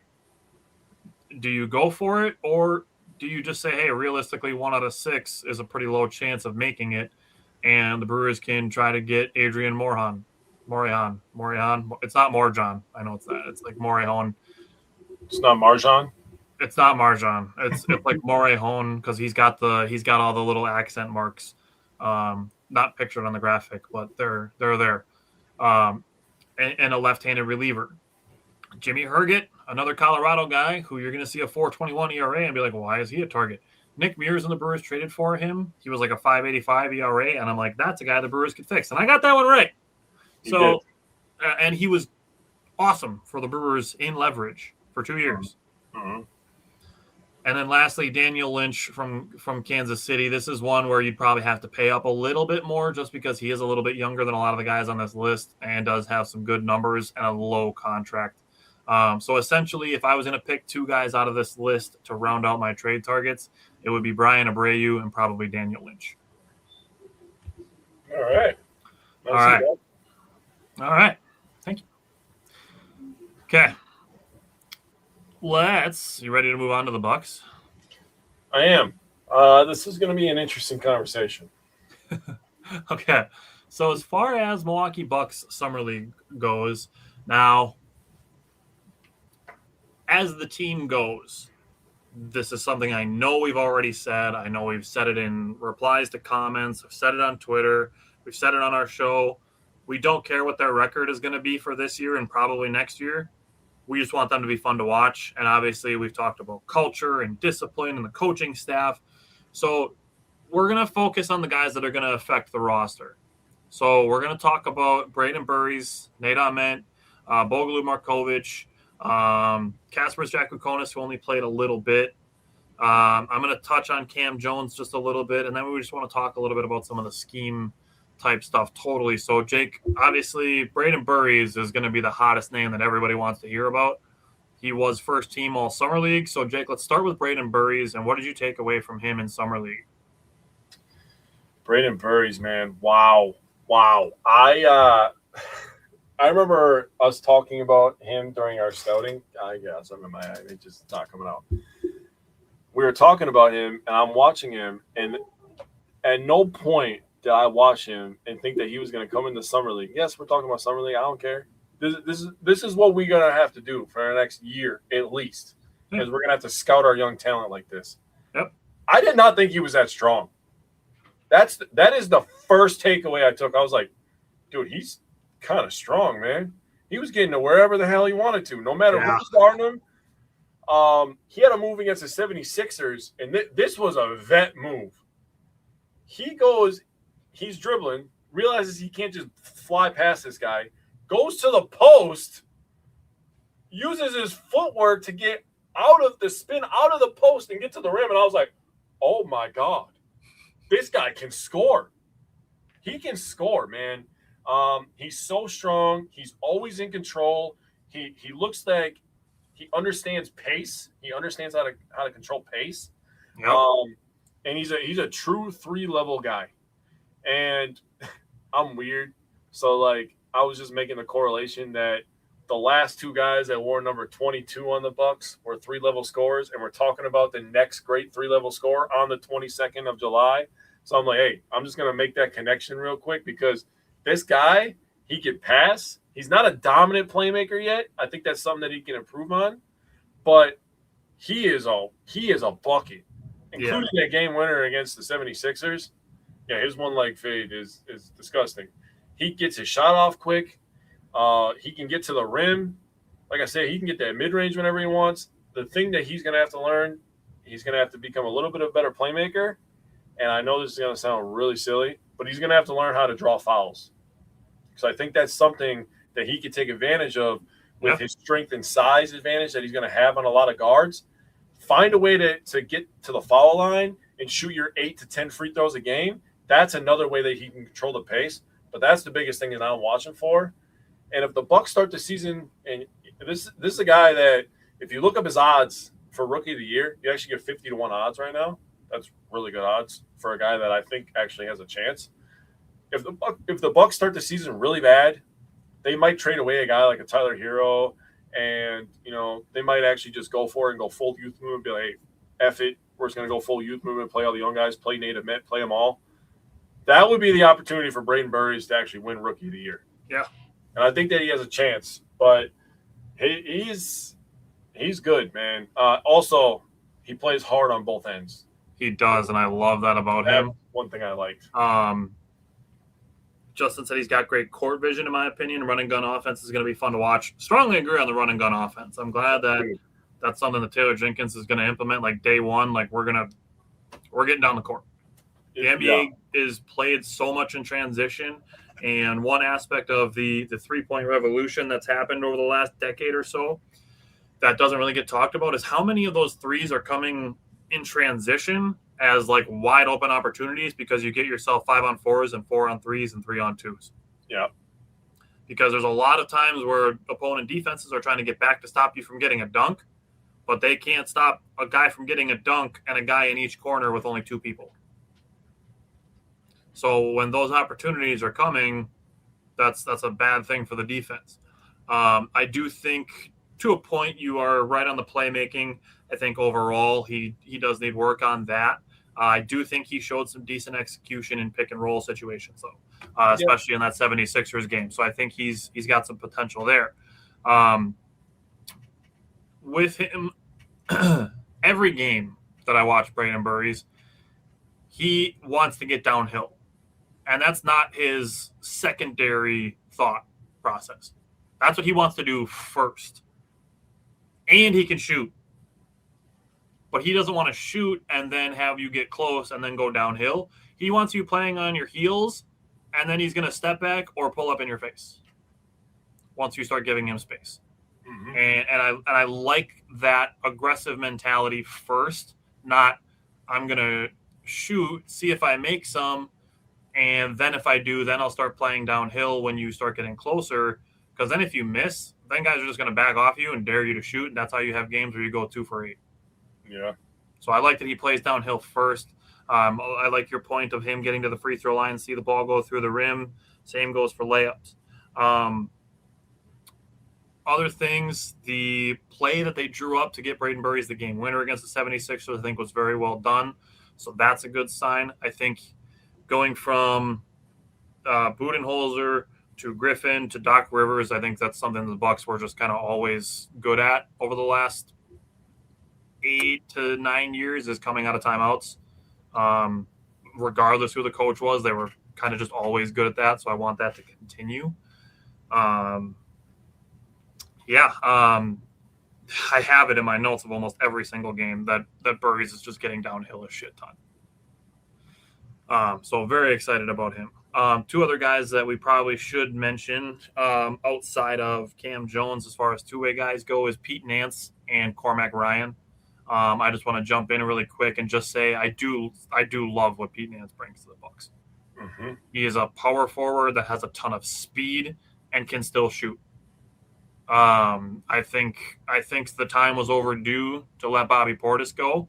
[SPEAKER 4] Do you go for it, or do you just say, hey, realistically, 1 out of 6 is a pretty low chance of making it, and the Brewers can try to get Adrian Morejon. It's not Morejon. I know it's that. It's like Morejon.
[SPEAKER 5] It's not Marjan.
[SPEAKER 4] It's not Marjan. It's like Morehone because he's got all the little accent marks, not pictured on the graphic, but they're there. And a left-handed reliever, Jimmy Herget, another Colorado guy who you're going to see a 4.21 ERA and be like, well, why is he a target? Nick Mears and the Brewers traded for him. He was like a 5.85 ERA, and I'm like, that's a guy the Brewers could fix, and I got that one right. And he was awesome for the Brewers in leverage for 2 years.
[SPEAKER 5] Mm-hmm.
[SPEAKER 4] And then lastly, Daniel Lynch from Kansas City. This is one where you'd probably have to pay up a little bit more just because he is a little bit younger than a lot of the guys on this list and does have some good numbers and a low contract. So essentially, if I was going to pick 2 guys out of this list to round out my trade targets, it would be Brian Abreu and probably Daniel Lynch.
[SPEAKER 5] All right.
[SPEAKER 4] All right. Thank you. Okay. You ready to move on to the Bucks?
[SPEAKER 5] I am. This is going to be an interesting conversation.
[SPEAKER 4] Okay. So as far as Milwaukee Bucks Summer League goes, now, as the team goes, this is something I know we've already said. I know we've said it in replies to comments. I've said it on Twitter. We've said it on our show. We don't care what their record is going to be for this year and probably next year. We just want them to be fun to watch. And obviously we've talked about culture and discipline and the coaching staff. So we're going to focus on the guys that are going to affect the roster. So we're going to talk about Braden Burries, Nate Ahmet, Bogalu Markovic, Kasper Jakukonis, who only played a little bit. I'm going to touch on Cam Jones just a little bit. And then we just want to talk a little bit about some of the scheme type stuff totally. So Jake, obviously Braden Burries is going to be the hottest name that everybody wants to hear about. He was first team all Summer League. So Jake, let's start with Braden Burries, and what did you take away from him in Summer League?
[SPEAKER 5] Braden Burries, man. Wow. I remember us talking about him during our scouting. I got something in my eye. It's just not coming out. We were talking about him, and I'm watching him, and at no point did I watch him and think that he was going to come into Summer League. Yes, we're talking about Summer League. I don't care. This is what we're going to have to do for our next year at least, because we're going to have to scout our young talent like this.
[SPEAKER 4] Yep.
[SPEAKER 5] I did not think he was that strong. That is the first takeaway I took. I was like, dude, he's kind of strong, man. He was getting to wherever the hell he wanted to, no matter who's guarding him. He had a move against the 76ers, and this was a vet move. He's dribbling, realizes he can't just fly past this guy, goes to the post, uses his footwork to get out of the spin, out of the post, and get to the rim. And I was like, oh, my God. This guy can score. He can score, man. He's so strong. He's always in control. He looks like he understands pace. He understands how to control pace.
[SPEAKER 4] Yep.
[SPEAKER 5] And he's a true 3-level guy. And I'm weird. So, like, I was just making the correlation that the last 2 guys that wore number 22 on the Bucks were 3-level scorers, and we're talking about the next great 3-level scorer on the 22nd of July. So I'm like, hey, I'm just going to make that connection real quick because this guy, he can pass. He's not a dominant playmaker yet. I think that's something that he can improve on. But he is a bucket, including that game winner against the 76ers. Yeah, his one-leg fade is disgusting. He gets his shot off quick. He can get to the rim. Like I said, he can get that mid-range whenever he wants. The thing that he's going to have to learn, he's going to have to become a little bit of a better playmaker. And I know this is going to sound really silly, but he's going to have to learn how to draw fouls. So I think that's something that he could take advantage of with his strength and size advantage that he's going to have on a lot of guards. Find a way to get to the foul line and shoot your 8 to 10 free throws a game. That's another way that he can control the pace. But that's the biggest thing that I'm watching for. And if the Bucks start the season, and this is a guy that if you look up his odds for Rookie of the Year, you actually get 50-1 odds right now. That's really good odds for a guy that I think actually has a chance. If the Bucks start the season really bad, they might trade away a guy like a Tyler Hero, and they might actually just go for it and go full youth movement and be like, hey, F it, we're just going to go full youth movement, play all the young guys, play Nate Ahmet, play them all. That would be the opportunity for Braden Burries to actually win Rookie of the Year.
[SPEAKER 4] Yeah.
[SPEAKER 5] And I think that he has a chance, but he's He's good, man. Also, he plays hard on both ends.
[SPEAKER 4] He does, and I love that about
[SPEAKER 5] That's
[SPEAKER 4] him.
[SPEAKER 5] one thing I liked.
[SPEAKER 4] Justin said he's got great court vision, in my opinion. Run and gun offense is going to be fun to watch. Strongly agree on the run and gun offense. I'm glad that that's something that Taylor Jenkins is going to implement like day one. Like we're getting down the court. The NBA is played so much in transition, and one aspect of the 3-point revolution that's happened over the last decade or so that doesn't really get talked about is how many of those threes are coming in transition as like wide open opportunities because you get yourself 5-on-4s and 4-on-3s and 3-on-2s.
[SPEAKER 5] Yeah.
[SPEAKER 4] Because there's a lot of times where opponent defenses are trying to get back to stop you from getting a dunk, but they can't stop a guy from getting a dunk and a guy in each corner with only 2 people. So when those opportunities are coming, that's a bad thing for the defense. I do think to a point you are right on the playmaking. I think overall he does need work on that. I do think he showed some decent execution in pick and roll situations, though, especially in that 76ers game. So I think he's got some potential there. With him, every game that I watch Brandon Burries, he wants to get downhill. And that's not his secondary thought process. That's what he wants to do first. And he can shoot. But he doesn't want to shoot and then have you get close and then go downhill. He wants you playing on your heels, and then he's going to step back or pull up in your face once you start giving him space. Mm-hmm. And I like that aggressive mentality first, not I'm going to shoot, see if I make some, and then if I do, then I'll start playing downhill when you start getting closer. Because then if you miss, then guys are just going to back off you and dare you to shoot. And that's how you have games where you go 2 for 8.
[SPEAKER 5] Yeah. So
[SPEAKER 4] I like that he plays downhill first. I like your point of him getting to the free throw line, see the ball go through the rim. Same goes for layups. Other things, the play that they drew up to get Braden Burries the game winner against the 76ers, I think was very well done. So that's a good sign. I think going from Budenholzer to Griffin to Doc Rivers, I think that's something the Bucks were just kind of always good at over the last 8 to 9 years is coming out of timeouts. Regardless who the coach was, they were kind of just always good at that. So I want that to continue. I have it in my notes of almost every single game that Burries is just getting downhill a shit ton. So very excited about him. 2 other guys that we probably should mention outside of Cam Jones as far as two-way guys go is Pete Nance and Cormac Ryan. I just want to jump in really quick and just say I do love what Pete Nance brings to the Bucks. Mm-hmm. He is a power forward that has a ton of speed and can still shoot. I think the time was overdue to let Bobby Portis go,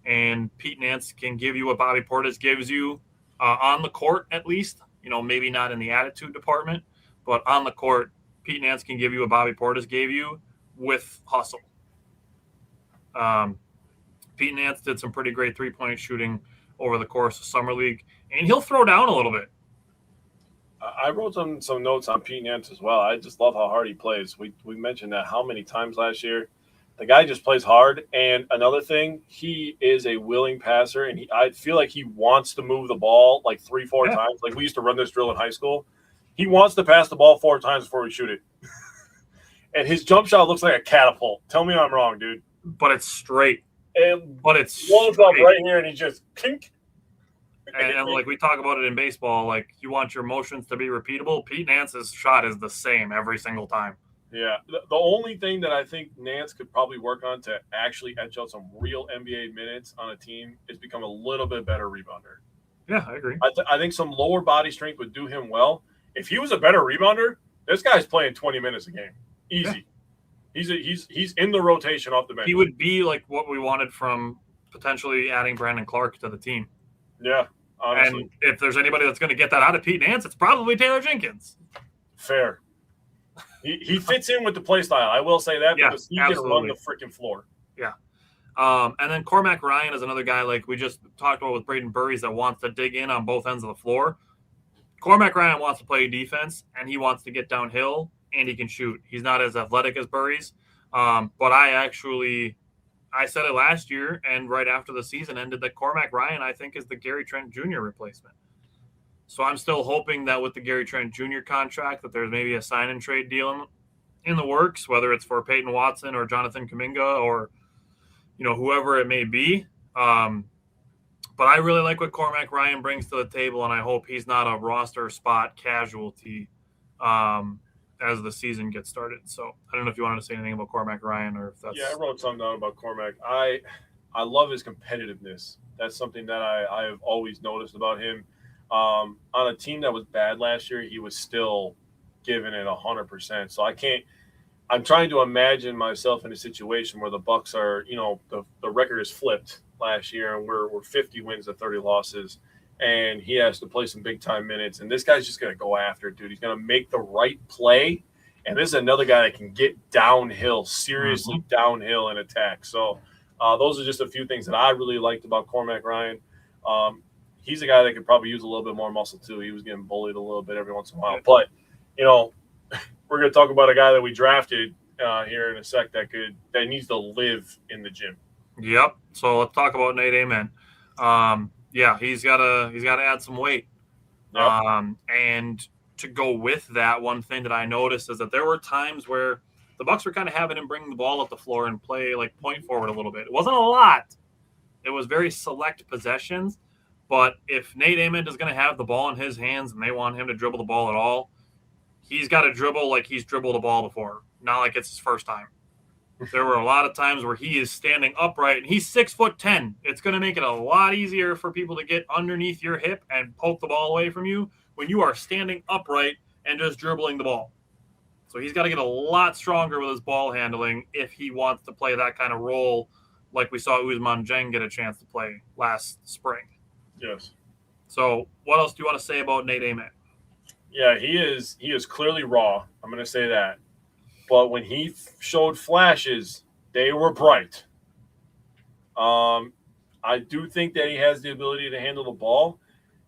[SPEAKER 4] and Pete Nance can give you what Bobby Portis gives you on the court at least. You know, maybe not in the attitude department, but on the court, Pete Nance can give you what Bobby Portis gave you with hustle. Pete Nance did some pretty great 3-point shooting over the course of Summer League, and he'll throw down a little bit.
[SPEAKER 5] I wrote some notes on Pete Nance as well. I just love how hard he plays. We mentioned that how many times last year. The guy just plays hard. And another thing, he is a willing passer, and I feel like he wants to move the ball like 3-4 times. Like we used to run this drill in high school. He wants to pass the ball 4 times before we shoot it. And his jump shot looks like a catapult. Tell me I'm wrong, dude.
[SPEAKER 4] But it's straight.
[SPEAKER 5] But it's blows up right here, and he just kink.
[SPEAKER 4] And like we talk about it in baseball, like you want your motions to be repeatable. Pete Nance's shot is the same every single time.
[SPEAKER 5] Yeah. The only thing that I think Nance could probably work on to actually etch out some real NBA minutes on a team is become a little bit better rebounder.
[SPEAKER 4] Yeah, I agree.
[SPEAKER 5] I think some lower body strength would do him well. If he was a better rebounder, this guy's playing 20 minutes a game. Easy. Yeah. He's in the rotation off the bench.
[SPEAKER 4] He would be like what we wanted from potentially adding Brandon Clark to the team.
[SPEAKER 5] Yeah, honestly.
[SPEAKER 4] And if there's anybody that's going to get that out of Pete Nance, it's probably Taylor Jenkins.
[SPEAKER 5] Fair. He fits in with the play style. I will say that because he can run the freaking floor.
[SPEAKER 4] Yeah. And then Cormac Ryan is another guy like we just talked about with Braden Burries that wants to dig in on both ends of the floor. Cormac Ryan wants to play defense, and he wants to get downhill, and he can shoot. He's not as athletic as Burries, But I said it last year and right after the season ended that Cormac Ryan, I think, is the Gary Trent Jr. replacement. So I'm still hoping that with the Gary Trent Jr. contract that there's maybe a sign and trade deal in the works, whether it's for Peyton Watson or Jonathan Kuminga or, whoever it may be. But I really like what Cormac Ryan brings to the table, and I hope he's not a roster spot casualty as the season gets started. So I don't know if you wanted to say anything about Cormac Ryan or if that's...
[SPEAKER 5] Yeah, I wrote something down about Cormac. I love his competitiveness. That's something that I have always noticed about him. On a team that was bad last year, he was still giving it 100%. So I'm trying to imagine myself in a situation where the Bucks are, the record is flipped last year and we're 50 wins to 30 losses and he has to play some big time minutes. And this guy's just going to go after it, dude. He's going to make the right play. And this is another guy that can get downhill, seriously downhill and attack. So those are just a few things that I really liked about Cormac Ryan. He's a guy that could probably use a little bit more muscle too. He was getting bullied a little bit every once in a while. But, we're going to talk about a guy that we drafted here in a sec that needs to live in the gym.
[SPEAKER 4] Yep. So let's talk about Nate Amen. He's got to add some weight. Yep. And to go with that, one thing that I noticed is that there were times where the Bucks were kind of having him bring the ball up the floor and play like point forward a little bit. It wasn't a lot. It was very select possessions. But if Nate Amen is going to have the ball in his hands and they want him to dribble the ball at all, he's got to dribble like he's dribbled a ball before, not like it's his first time. There were a lot of times where he is standing upright, and he's 6'10". It's going to make it a lot easier for people to get underneath your hip and poke the ball away from you when you are standing upright and just dribbling the ball. So he's got to get a lot stronger with his ball handling if he wants to play that kind of role like we saw Ousmane Dieng get a chance to play last spring.
[SPEAKER 5] Yes.
[SPEAKER 4] So what else do you want to say about Nate Amen?
[SPEAKER 5] Yeah, he is clearly raw. I'm going to say that. But when he showed flashes, they were bright. I do think that he has the ability to handle the ball.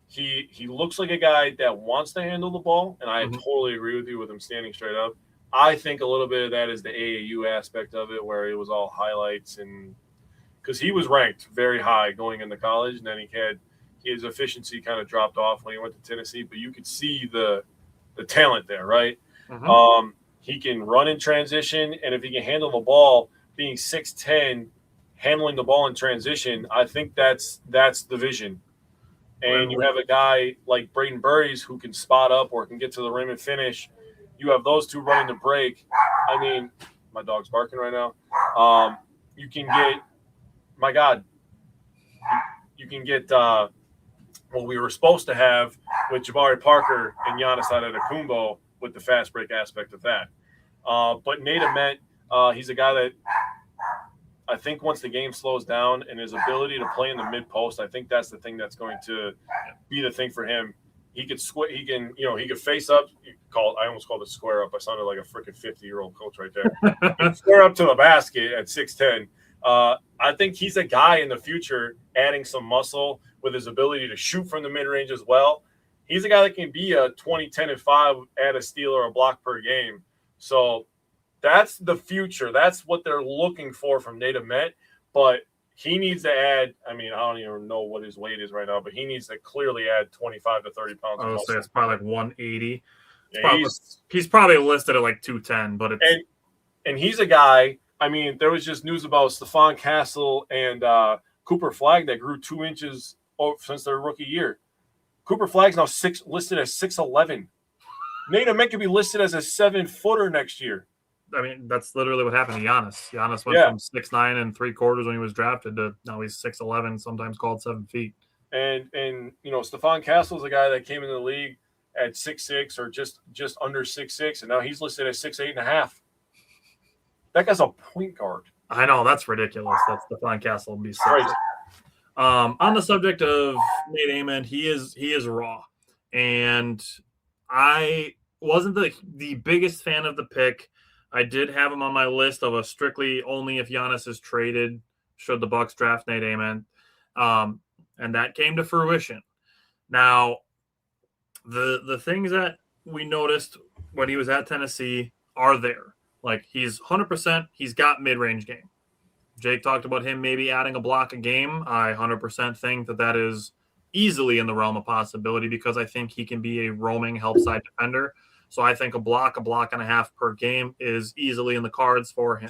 [SPEAKER 5] He looks like a guy that wants to handle the ball, and I totally agree with you with him standing straight up. I think a little bit of that is the AAU aspect of it, where it was all highlights, and because he was ranked very high going into college, and then his efficiency kind of dropped off when he went to Tennessee, but you could see the talent there, right? He can run in transition, and if he can handle the ball, being 6'10", handling the ball in transition, I think that's the vision. And you have a guy like Braden Burries who can spot up or can get to the rim and finish. You have those two running the break. I mean, my dog's barking right now. You can get, my God, you can get what we were supposed to have with Jabari Parker and Giannis Antetokounmpo with the fast break aspect of that. But Nate Amen, he's a guy that I think once the game slows down and his ability to play in the mid post, I think that's the thing that's going to be the thing for him. He could he could face up. I almost called it square up. I sounded like a freaking 50-year-old coach right there. Square up to the basket at 6'10". I think he's a guy in the future adding some muscle with his ability to shoot from the mid range as well. He's a guy that can be a 20, 10, and 5, add a steal or a block per game. So that's the future. That's what they're looking for from Nate Amen. But he needs to add, I don't even know what his weight is right now, but he needs to clearly add 25 to 30 pounds.
[SPEAKER 4] I would say it's probably like 180. Yeah, he's probably listed at like 210, but
[SPEAKER 5] and he's a guy, there was just news about Stephon Castle and Cooper Flagg that grew 2 inches since their rookie year. Cooper Flagg's now listed as 6'11". Nate Amen could be listed as a 7-footer next year.
[SPEAKER 4] That's literally what happened to Giannis. Giannis went from 6'9" and 3/4 when he was drafted to now he's 6'11", sometimes called 7 feet.
[SPEAKER 5] And Stephon Castle's a guy that came in the league at 6'6" or just under 6'6", and now he's listed as 6'8.5". That guy's a point guard.
[SPEAKER 4] I know, that's ridiculous. That's Stephon Castle will be 6. Right. On the subject of Nate Amen, he is raw, and I wasn't the biggest fan of the pick. I did have him on my list of a strictly only if Giannis is traded should the Bucks draft Nate Amen, and that came to fruition. Now, the things that we noticed when he was at Tennessee are there. Like, he's 100%, he's got mid-range game. Jake talked about him maybe adding a block a game. I 100% think that is easily in the realm of possibility because I think he can be a roaming help side defender. So I think a block and a half per game is easily in the cards for him.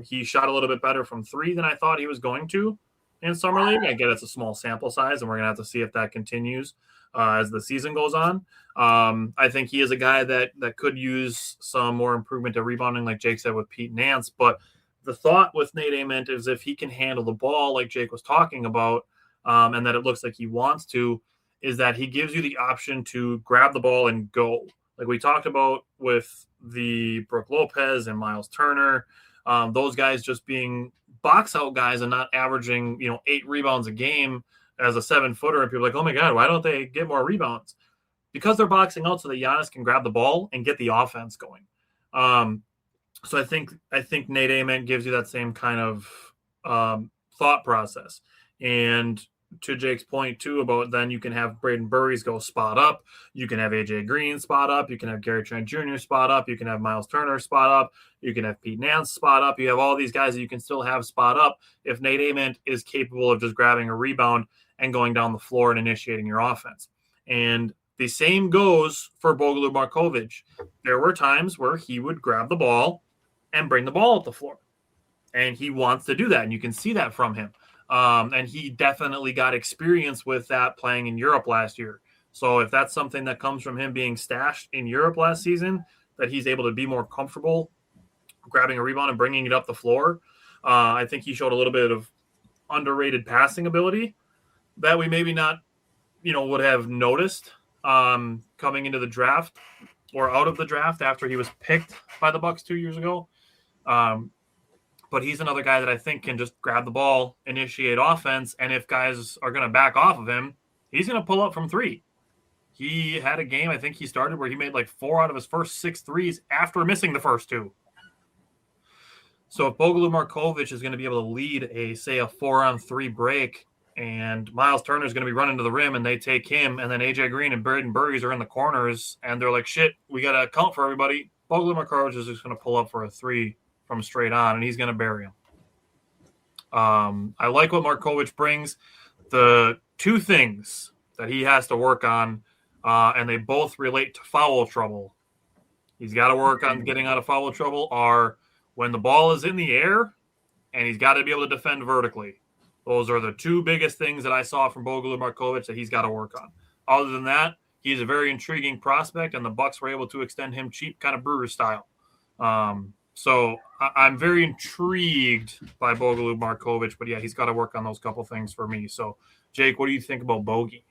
[SPEAKER 4] He shot a little bit better from three than I thought he was going to in Summer League. I get it's a small sample size, and we're going to have to see if that continues as the season goes on. I think he is a guy that could use some more improvement at rebounding, like Jake said, with Pete Nance. But the thought with Nate Ament is if he can handle the ball like Jake was talking about, and that it looks like he wants to, is that he gives you the option to grab the ball and go. Like we talked about with the Brook Lopez and Miles Turner, those guys just being box out guys and not averaging, 8 rebounds a game as a 7-footer. And people are like, oh my God, why don't they get more rebounds? Because they're boxing out so that Giannis can grab the ball and get the offense going. So I think Nate Ament gives you that same kind of thought process. And to Jake's point too about then you can have Braden Burries go spot up, you can have AJ Green spot up, you can have Gary Trent Jr. spot up, you can have Miles Turner spot up, you can have Pete Nance spot up. You have all these guys that you can still have spot up if Nate Ament is capable of just grabbing a rebound and going down the floor and initiating your offense. And the same goes for Bogolu Markovic. There were times where he would grab the ball and bring the ball up the floor. And he wants to do that, and you can see that from him. And he definitely got experience with that playing in Europe last year. So if that's something that comes from him being stashed in Europe last season, that he's able to be more comfortable grabbing a rebound and bringing it up the floor, I think he showed a little bit of underrated passing ability that we maybe not, would have noticed coming into the draft or out of the draft after he was picked by the Bucks 2 years ago. But he's another guy that I think can just grab the ball, initiate offense, and if guys are going to back off of him, he's going to pull up from three. He had a game, I think he started, where he made like 4 out of his first 6 threes after missing the first 2. So if Bogolu Markovic is going to be able to lead a 4-on-3 break, and Miles Turner is going to be running to the rim, and they take him, and then AJ Green and Braden Burries are in the corners, and they're like, shit, we got to count for everybody. Bogolu Markovic is just going to pull up for a 3 from straight on, and he's going to bury him. I like what Markovic brings. The 2 things that he has to work on, and they both relate to foul trouble. He's got to work on getting out of foul trouble are when the ball is in the air, and he's got to be able to defend vertically. Those are the 2 biggest things that I saw from Bogolu Markovic that he's got to work on. Other than that, he's a very intriguing prospect, and the Bucks were able to extend him cheap, kind of Brewers style. So I'm very intrigued by Bogolu Markovic, but yeah, he's got to work on those couple things for me. So, Jake, what do you think about Bogey?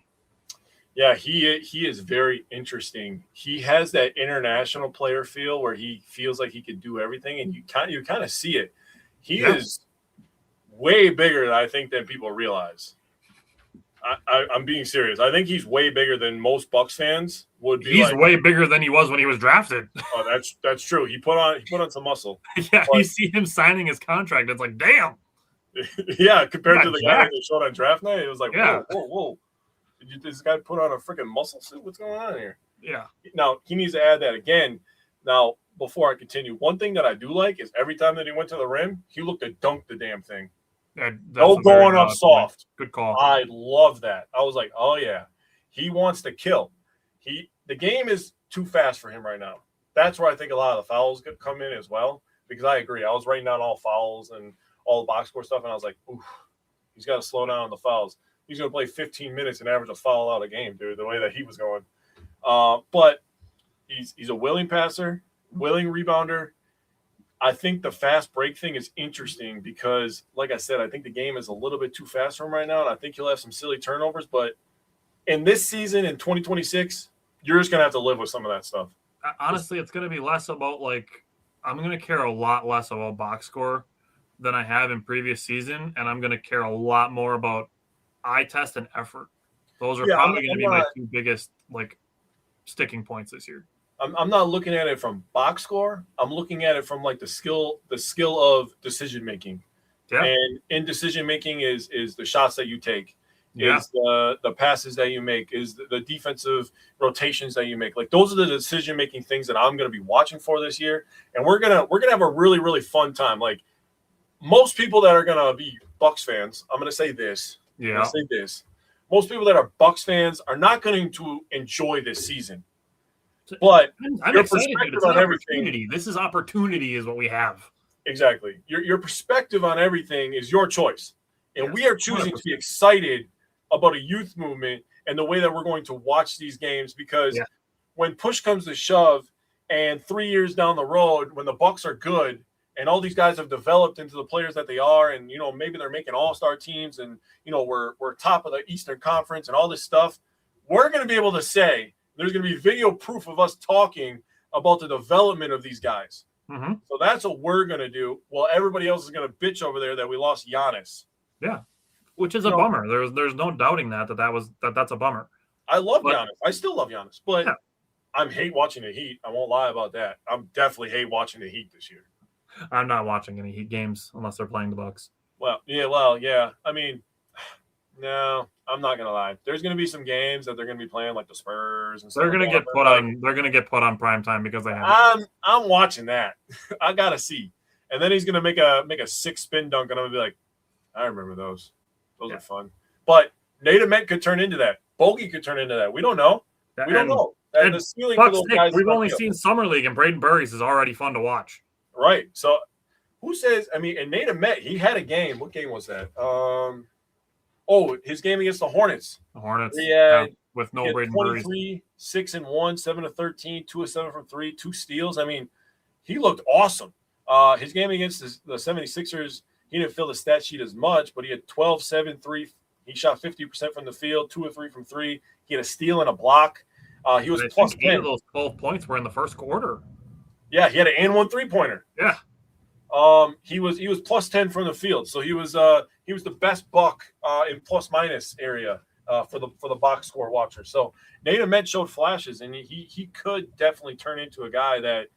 [SPEAKER 5] Yeah, he is very interesting. He has that international player feel where he feels like he could do everything, and you kind of see it. He is way bigger than I think than people realize. I'm being serious. I think he's way bigger than most Bucks fans would be.
[SPEAKER 4] He's way bigger than he was when he was drafted.
[SPEAKER 5] Oh, that's true. He put on some muscle.
[SPEAKER 4] Yeah, you see him signing his contract. It's like, damn.
[SPEAKER 5] Yeah, compared to the guy that they showed on draft night, it was like, whoa. Did this guy put on a freaking muscle suit? What's going on here?
[SPEAKER 4] Yeah.
[SPEAKER 5] Now, he needs to add that again. Now, before I continue, one thing that I do like is every time that he went to the rim, he looked to dunk the damn thing. No going up soft.
[SPEAKER 4] Good call.
[SPEAKER 5] I love that. I was like, oh, yeah. He wants to kill. The game is too fast for him right now. That's where I think a lot of the fouls come in as well, because I agree. I was writing down all fouls and all the box score stuff, and I was like, oof, he's got to slow down on the fouls. He's going to play 15 minutes and average a foul out a game, dude, the way that he was going. But he's a willing passer, willing rebounder. I think the fast break thing is interesting because, like I said, I think the game is a little bit too fast for him right now, and I think he'll have some silly turnovers. But in this season, in 2026, you're just going to have to live with some of that stuff.
[SPEAKER 4] Honestly, it's going to be less about, I'm going to care a lot less about box score than I have in previous season, and I'm going to care a lot more about eye test and effort. Those are probably going to be my 2 biggest, sticking points this year.
[SPEAKER 5] I'm not looking at it from box score. I'm looking at it from the skill of decision making. Yeah. And in decision making is the shots that you take. is the passes that you make, is the defensive rotations that you make. Like those are the decision-making things that I'm going to be watching for this year. And we're gonna have a really, really fun time. Like most people that are going to be Bucs fans, I'm going to say this.
[SPEAKER 4] Yeah.
[SPEAKER 5] I'm going to say this. Most people that are Bucs fans are not going to enjoy this season. But
[SPEAKER 4] I'm excited. It's on everything. This is opportunity is what we have.
[SPEAKER 5] Exactly. Your perspective on everything is your choice. And
[SPEAKER 4] Yes,
[SPEAKER 5] we are choosing
[SPEAKER 4] 100%.
[SPEAKER 5] to be excited about a youth movement and the way that we're going to watch these games, because when push comes to shove and 3 years down the road, when the Bucs are good and all these guys have developed into the players that they are, and maybe they're making all-star teams, and we're top of the Eastern Conference and all this stuff, we're going to be able to say there's going to be video proof of us talking about the development of these guys.
[SPEAKER 4] Mm-hmm.
[SPEAKER 5] So that's what we're going to do. Well, everybody else is going to bitch over there that we lost Giannis.
[SPEAKER 4] Yeah, which is a bummer. There's no doubting that's a bummer.
[SPEAKER 5] I love Giannis. I still love Giannis, but I'm hate watching the Heat. I won't lie about that. I'm definitely hate watching the Heat this year.
[SPEAKER 4] I'm not watching any Heat games unless they're playing the Bucs.
[SPEAKER 5] Well, yeah. I mean, no, I'm not gonna lie. There's gonna be some games that they're gonna be playing, like the Spurs and stuff.
[SPEAKER 4] They're gonna get put on. They're gonna get put on prime time because they have.
[SPEAKER 5] I'm watching that. I gotta see. And then he's gonna make a 6-spin dunk, and I'm gonna be like, I remember those. Those are fun. But Native Met could turn into that. Bogey could turn into that. We don't know. We don't know. And the ceiling for those guys.
[SPEAKER 4] We've only seen Summer League, and Braden Burries is already fun to watch.
[SPEAKER 5] Right. So, who says? I mean, and Native Met, he had a game. What game was that? His game against the Hornets.
[SPEAKER 4] The Hornets. With no Braden Burries.
[SPEAKER 5] 23, 6-1, 7 of 13, 2 of 7 from 3, 2 steals. I mean, he looked awesome. His game against the 76ers, he didn't fill the stat sheet as much, but he had 12, 7, 3. He shot 50% from the field, 2 of 3 from 3. He had a steal and a block. He was plus 10.
[SPEAKER 4] 8 of those 12 points were in the first quarter.
[SPEAKER 5] Yeah, he had an and 1 3-pointer.
[SPEAKER 4] Yeah.
[SPEAKER 5] He was plus 10 from the field, so he was the best Buck in plus minus area for the box score watcher. So Native Met showed flashes, and he could definitely turn into a guy that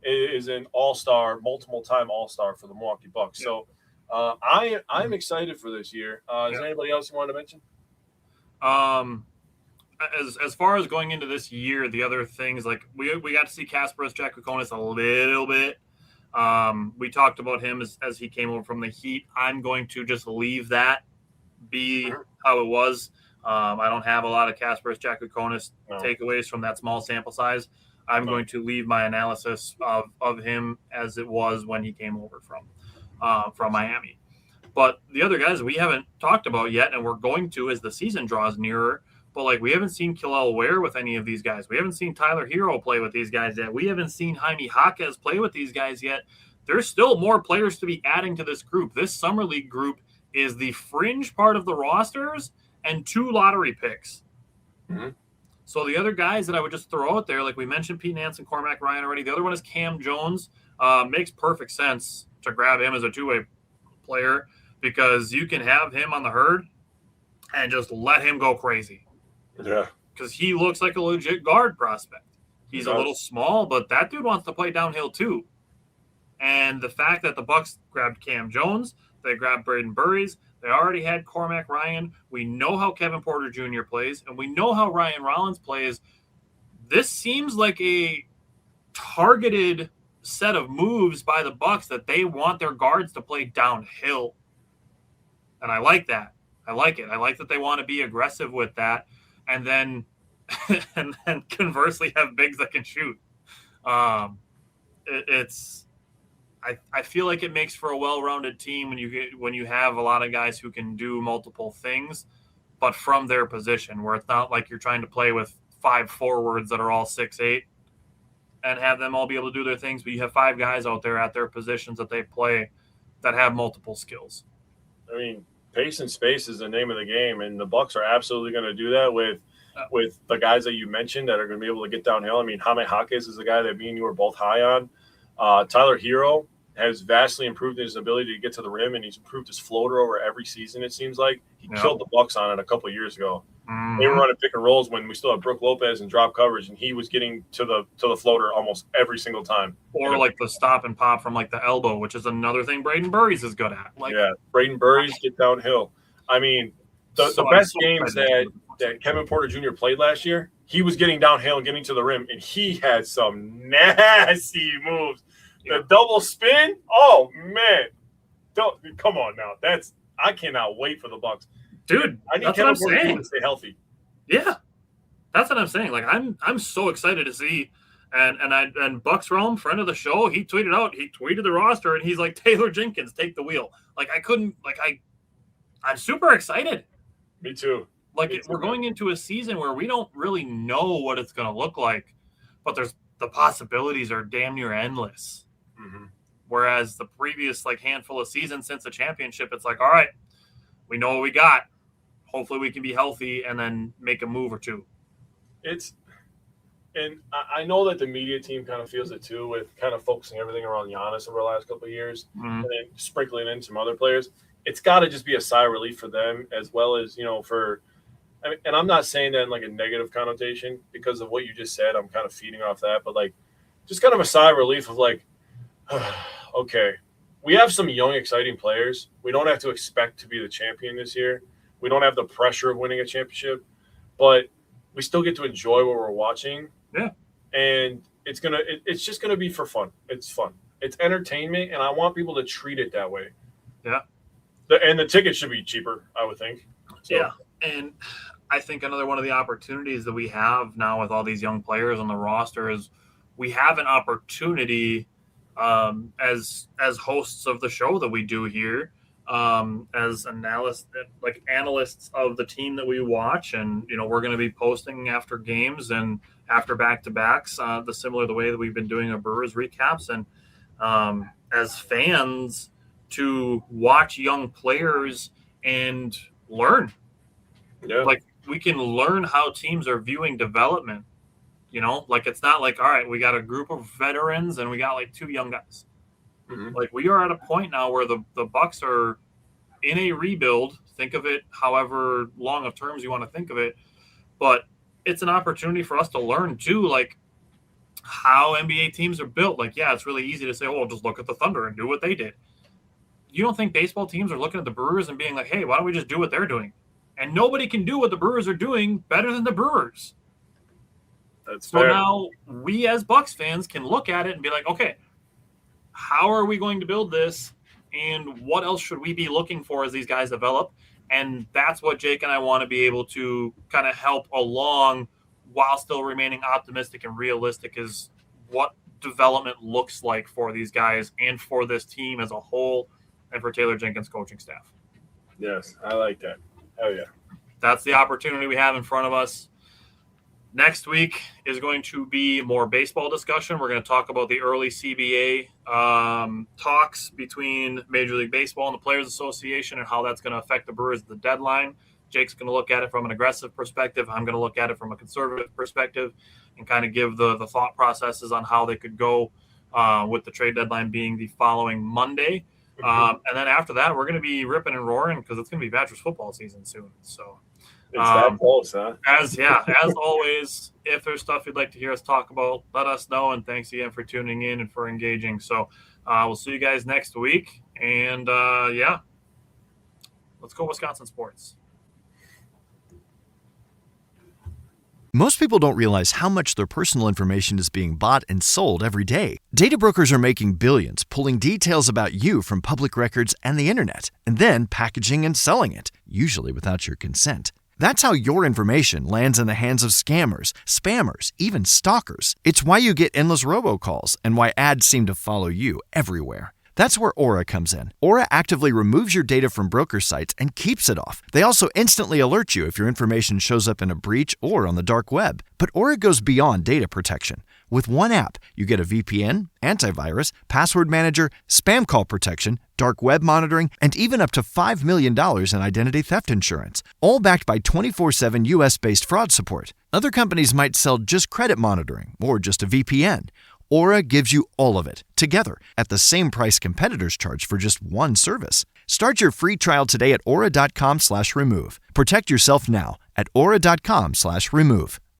[SPEAKER 5] is an all-star, multiple-time all-star for the Milwaukee Bucks. Yeah. So I'm excited for this year. Is there anybody else you wanted to mention?
[SPEAKER 4] As far as going into this year, the other things, like we got to see Kasparas Jakukonis a little bit. We talked about him as he came over from the Heat. I'm going to just leave that be how it was. I don't have a lot of Kasparas Jakukonis takeaways from that small sample size. I'm going to leave my analysis of him as it was when he came over from Miami. But the other guys we haven't talked about yet, and we're going to as the season draws nearer. But, like, we haven't seen Kilel Ware with any of these guys. We haven't seen Tyler Hero play with these guys yet. We haven't seen Jaime Jaquez play with these guys yet. There's still more players to be adding to this group. This Summer League group is the fringe part of the rosters and 2 lottery picks.
[SPEAKER 5] Mm-hmm.
[SPEAKER 4] So the other guys that I would just throw out there, like we mentioned Pete Nance and Cormac Ryan already. The other one is Cam Jones. Makes perfect sense to grab him as a 2-way player because you can have him on the herd and just let him go crazy.
[SPEAKER 5] Yeah.
[SPEAKER 4] Because he looks like a legit guard prospect. He's a little small, but that dude wants to play downhill too. And the fact that the Bucks grabbed Cam Jones, they grabbed Braden Burries, they already had Cormac Ryan. We know how Kevin Porter Jr. plays, and we know how Ryan Rollins plays. This seems like a targeted set of moves by the Bucks that they want their guards to play downhill. And I like that. I like it. I like that they want to be aggressive with that. And then conversely have bigs that can shoot. I feel like it makes for a well-rounded team when you have a lot of guys who can do multiple things, but from their position, where it's not like you're trying to play with 5 forwards that are all 6'8" and have them all be able to do their things, but you have 5 guys out there at their positions that they play that have multiple skills.
[SPEAKER 5] I mean, pace and space is the name of the game, and the Bucks are absolutely going to do that with the guys that you mentioned that are going to be able to get downhill. I mean, Jaime Jaquez is the guy that me and you were both high on. Tyler Hero has vastly improved his ability to get to the rim, and he's improved his floater over every season, it seems like. He killed the Bucks on it a couple of years ago.
[SPEAKER 4] Mm-hmm.
[SPEAKER 5] They were running pick and rolls when we still had Brook Lopez and drop coverage, and he was getting to the floater almost every single time.
[SPEAKER 4] Or like the stop and pop from like the elbow, which is another thing Braden Burries is good at.
[SPEAKER 5] Braden Burries get downhill. I mean, The best games that Kevin Porter Jr. played last year, he was getting downhill and getting to the rim, and he had some nasty moves. Yeah. The double spin, oh man! Come on now. I cannot wait for the Bucks,
[SPEAKER 4] dude.
[SPEAKER 5] I need Kevin Porter Jr. to stay healthy.
[SPEAKER 4] Yeah, that's what I'm saying. Like I'm so excited to see. And Bucks Realm, friend of the show, he tweeted the roster, and he's like, Taylor Jenkins, take the wheel. Like I'm super excited.
[SPEAKER 5] Me too.
[SPEAKER 4] We're going into a season where we don't really know what it's going to look like, but the possibilities are damn near endless.
[SPEAKER 5] Mm-hmm.
[SPEAKER 4] Whereas the previous handful of seasons since the championship, it's like, all right, we know what we got. Hopefully we can be healthy and then make a move or two.
[SPEAKER 5] And I know that the media team kind of feels it too, with kind of focusing everything around Giannis over the last couple of years, and then sprinkling in some other players. It's got to just be a sigh of relief for them, as well as, and I'm not saying that in a negative connotation because of what you just said. I'm kind of feeding off that, but just kind of a sigh of relief of okay, we have some young, exciting players. We don't have to expect to be the champion this year. We don't have the pressure of winning a championship, but we still get to enjoy what we're watching.
[SPEAKER 4] Yeah.
[SPEAKER 5] And it's just gonna be for fun. It's fun. It's entertainment, and I want people to treat it that way.
[SPEAKER 4] Yeah.
[SPEAKER 5] And the tickets should be cheaper, I would think. So.
[SPEAKER 4] Yeah. And I think another one of the opportunities that we have now with all these young players on the roster is we have an opportunity as hosts of the show that we do here, as analysts of the team that we watch, and we're going to be posting after games and after back-to-backs, the way that we've been doing our Brewers recaps, and as fans to watch young players and learn.
[SPEAKER 5] Yeah.
[SPEAKER 4] We can learn how teams are viewing development. It's not all right, we got a group of veterans and we got 2 young guys.
[SPEAKER 5] Mm-hmm.
[SPEAKER 4] We are at a point now where the Bucks are in a rebuild. Think of it however long of terms you want to think of it, but it's an opportunity for us to learn too, how NBA teams are built. It's really easy to say, oh, just look at the Thunder and do what they did. You don't think baseball teams are looking at the Brewers and being like, hey, why don't we just do what they're doing? And nobody can do what the Brewers are doing better than the Brewers.
[SPEAKER 5] That's
[SPEAKER 4] so
[SPEAKER 5] fair.
[SPEAKER 4] Now we as Bucks fans can look at it and be like, okay, how are we going to build this? And what else should we be looking for as these guys develop? And that's what Jake and I want to be able to kind of help along while still remaining optimistic and realistic is what development looks like for these guys and for this team as a whole and for Taylor Jenkins' coaching staff.
[SPEAKER 5] Yes, I like that. Oh, yeah.
[SPEAKER 4] That's the opportunity we have in front of us. Next week is going to be more baseball discussion. We're going to talk about the early CBA talks between Major League Baseball and the Players Association and how that's going to affect the Brewers at the deadline. Jake's going to look at it from an aggressive perspective. I'm going to look at it from a conservative perspective and kind of give the thought processes on how they could go with the trade deadline being the following Monday. And then after that, we're going to be ripping and roaring because it's going to be Badgers football season soon. So
[SPEAKER 5] it's that close, huh?
[SPEAKER 4] As always, if there's stuff you'd like to hear us talk about, let us know. And thanks again for tuning in and for engaging. So we'll see you guys next week. And let's go Wisconsin sports.
[SPEAKER 2] Most people don't realize how much their personal information is being bought and sold every day. Data brokers are making billions, pulling details about you from public records and the internet, and then packaging and selling it, usually without your consent. That's how your information lands in the hands of scammers, spammers, even stalkers. It's why you get endless robocalls and why ads seem to follow you everywhere. That's where Aura comes in. Aura actively removes your data from broker sites and keeps it off. They also instantly alert you if your information shows up in a breach or on the dark web. But Aura goes beyond data protection. With one app, you get a VPN, antivirus, password manager, spam call protection, dark web monitoring, and even up to $5 million in identity theft insurance. All backed by 24/7 US-based fraud support. Other companies might sell just credit monitoring or just a VPN. Aura gives you all of it, together, at the same price competitors charge for just one service. Start your free trial today at aura.com/remove. Protect yourself now at aura.com/remove.